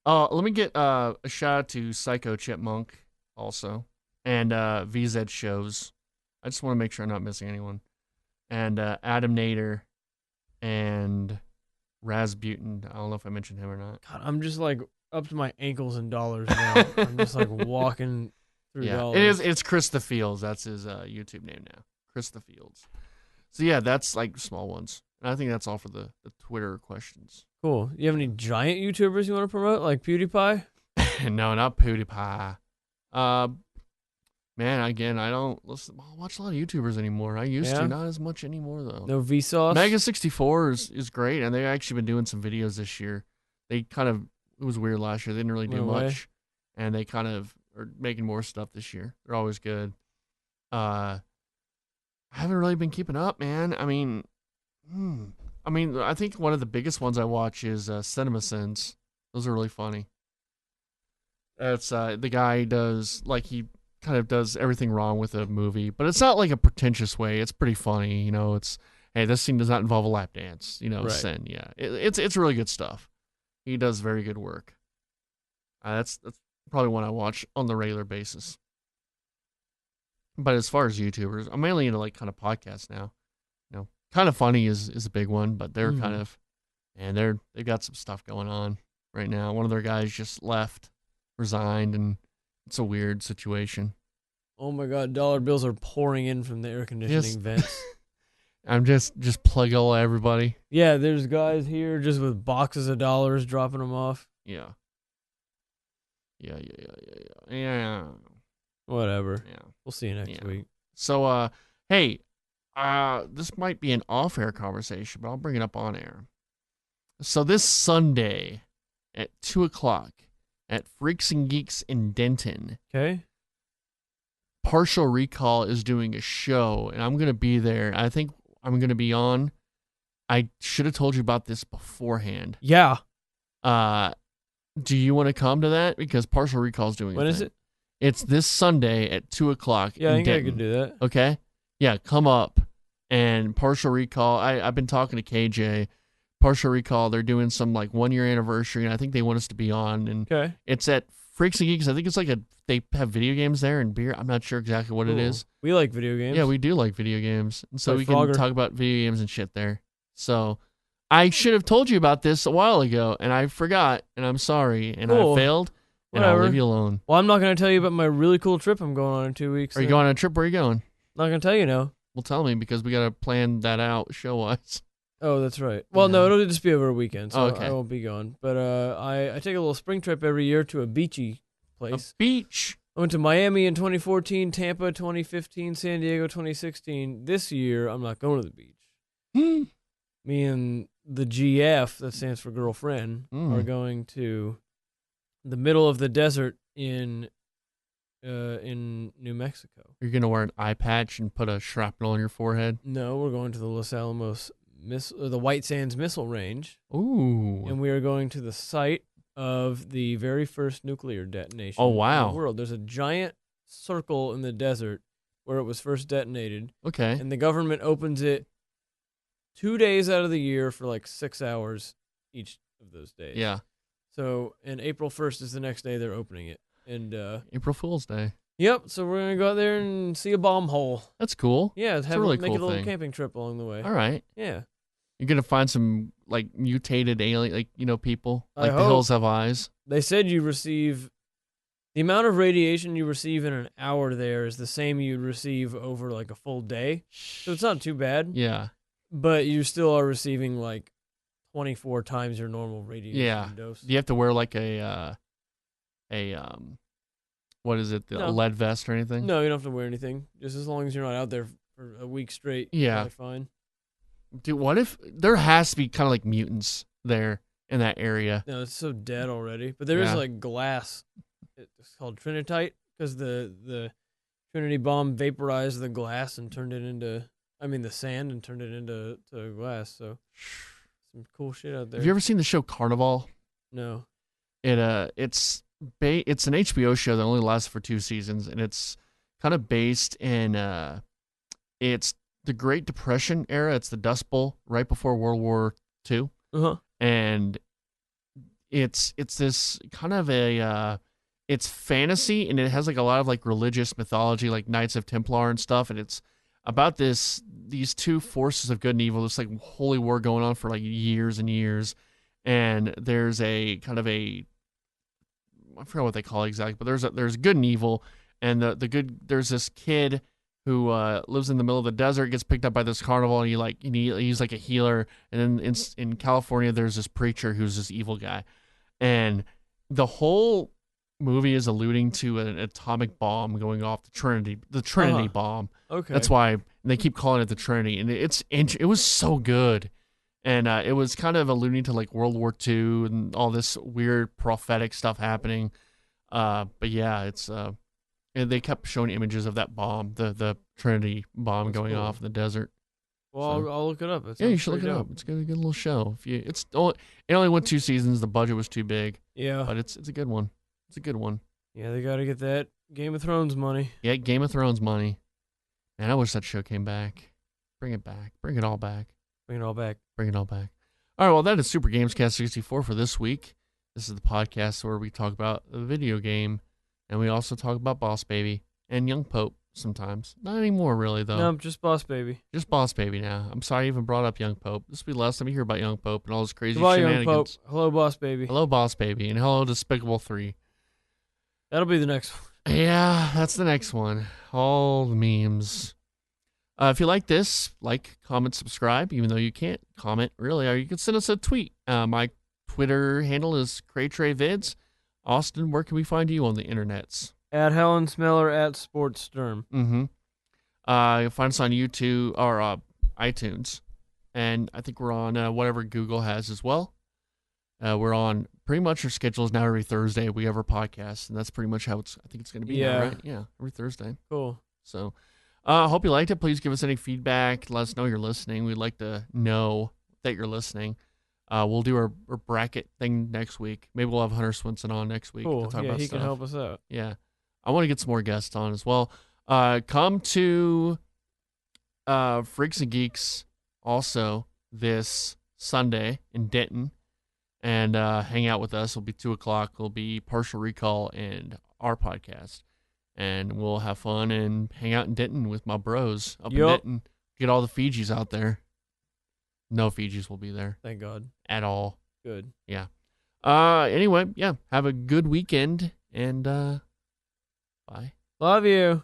Let me get a shout out to Psycho Chipmunk also, and VZ Shows. I just want to make sure I'm not missing anyone. And Adam Nader and Rasputin. I don't know if I mentioned him or not. God, I'm just like up to my ankles in dollars now. I'm just like walking through dollars. It's Chris the Fields. That's his YouTube name now. Chris the Fields. So yeah, that's like small ones. And I think that's all for the Twitter questions. Cool. You have any giant YouTubers you want to promote, like PewDiePie? No, not PewDiePie. Man, again, I don't watch a lot of YouTubers anymore. I used to, not as much anymore though. No Vsauce? Mega64 is great, and they've actually been doing some videos this year. It was weird last year. They didn't really do much, and they kind of are making more stuff this year. They're always good. I haven't really been keeping up, man. I mean, I think one of the biggest ones I watch is CinemaSins. Those are really funny. That's the guy does, like, he kind of does everything wrong with a movie, but it's not like a pretentious way. It's pretty funny, it's, hey, this scene does not involve a lap dance, right. Sin, yeah. It's really good stuff. He does very good work. That's probably one I watch on the regular basis. But as far as YouTubers, I'm mainly into like kind of podcasts now. Kind of funny is a big one, but they're kind of, and they've got some stuff going on right now. One of their guys just resigned, and it's a weird situation. Oh my God, dollar bills are pouring in from the air conditioning vents. I'm just plug all everybody. Yeah, there's guys here just with boxes of dollars dropping them off. Yeah. Whatever. Yeah. We'll see you next week. So, hey, this might be an off-air conversation, but I'll bring it up on air. So this Sunday at 2:00 at Freaks and Geeks in Denton. Okay. Partial Recall is doing a show, and I'm going to be there. I think I'm going to be on. I should have told you about this beforehand. Yeah. Do you want to come to that? Because Partial Recall is doing When is it? It's this Sunday at 2:00. Yeah, I think I could do that. Okay? Yeah, come up. And Partial Recall, I've been talking to KJ. Partial Recall, they're doing some like 1-year anniversary, and I think they want us to be on. And it's at Freaks and Geeks. I think it's like they have video games there and beer. I'm not sure exactly what it is. We like video games. Yeah, we do like video games. And so we can talk about video games and shit there. So I should have told you about this a while ago, and I forgot, and I'm sorry, and I failed, and I'll leave you alone. Well, I'm not going to tell you about my really cool trip I'm going on in 2 weeks. Are you going on a trip? Where are you going? Not going to tell you now. Well, tell me, because we got to plan that out show-wise. Oh, that's right. Well, no, it'll just be over a weekend, so I won't be gone. But I take a little spring trip every year to a beachy place. A beach? I went to Miami in 2014, Tampa 2015, San Diego 2016. This year, I'm not going to the beach. Me and the GF, that stands for girlfriend, are going to the middle of the desert in New Mexico. You're going to wear an eye patch and put a shrapnel on your forehead? No, we're going to the Los Alamos the White Sands Missile Range, Ooh. and we are going to the site of the very first nuclear detonation Oh, in wow. the world. There's a giant circle in the desert where it was first detonated, Okay. and the government opens it 2 days out of the year for like 6 hours each of those days. Yeah. So, and April 1st is the next day they're opening it. And April Fool's Day. yep, so we're going to go out there and see a bomb hole. That's cool. Yeah, It's a really make cool it a little thing. camping trip along the way. All right. Yeah. You're going to find some, like, mutated alien, like, people. I Like the hope. hills have eyes. They said you receive the amount of radiation you receive in an hour there is the same you'd receive over like a full day. So it's not too bad. Yeah. But you still are receiving like 24 times your normal radiation dose. Do you have to wear like what is it, No. a lead vest or anything? No, you don't have to wear anything. Just as long as you're not out there for a week straight. Yeah. You're fine. Dude, what if there has to be kind of like mutants there in that area? No, it's so dead already. But there is Yeah. like glass. It's called Trinitite because the Trinity bomb vaporized the glass and turned it into, the sand and turned it into glass. So some cool shit out there. Have you ever seen the show Carnival? No. It's an HBO show that only lasts for 2 seasons, and it's kind of based in it's the Great Depression era. It's the Dust Bowl right before World War II, and it's this kind of it's fantasy, and it has like a lot of like religious mythology, like Knights of Templar and stuff, and it's about these two forces of good and evil, this like holy war going on for like years and years, and there's a kind of I forgot what they call it exactly, but there's good and evil, and the good, there's this kid who lives in the middle of the desert, gets picked up by this carnival, and he's like a healer, and then in California there's this preacher who's this evil guy, and the whole movie is alluding to an atomic bomb going off, the Trinity bomb. Okay. That's why they keep calling it the Trinity, and it was so good. And it was kind of alluding to like World War II and all this weird prophetic stuff happening. But yeah, it's and they kept showing images of that bomb, the Trinity bomb. That's going off in the desert. Well, I'll look it up. Yeah, you should look it up. It's a good little show. It only went 2 seasons. The budget was too big. Yeah, but it's a good one. It's a good one. Yeah, they got to get that Game of Thrones money. Yeah, Game of Thrones money. Man, I wish that show came back. Bring it back. Bring it all back. Bring it all back. Bring it all back. All right, well, that is Super GamesCast 64 for this week. This is the podcast where we talk about the video game, and we also talk about Boss Baby and Young Pope sometimes. Not anymore, really, though. No, just Boss Baby. Just Boss Baby now. I'm sorry I even brought up Young Pope. This will be the last time you hear about Young Pope and all his crazy Goodbye, shenanigans. Young Pope. Hello, Boss Baby. Hello, Boss Baby, and hello, Despicable 3. That'll be the next one. Yeah, that's the next one. All the memes. If you like this, like, comment, subscribe, even though you can't comment, really, or you can send us a tweet. My Twitter handle is CrayTreyVids. Austin, where can we find you on the internets? At Helen Smeller, at SportsSturm. Mm-hmm. You'll find us on YouTube or iTunes. And I think we're on whatever Google has as well. We're on pretty much our schedule is now every Thursday we have our podcast, and that's pretty much how I think it's going to be now, right? Yeah, every Thursday. Cool. So, I hope you liked it. Please give us any feedback. Let us know you're listening. We'd like to know that you're listening. We'll do our bracket thing next week. Maybe we'll have Hunter Swinson on next week Cool. to talk Yeah, about he stuff. can help us out. Yeah. I want to get some more guests on as well. Come to Freaks and Geeks also this Sunday in Denton and hang out with us. It'll be 2 o'clock. It'll be Partial Recall and our podcast. And we'll have fun and hang out in Denton with my bros up in Denton. Get all the Fijis out there. No Fijis will be there. Thank God. At all. Good. Yeah. Anyway, yeah. Have a good weekend and bye. Love you.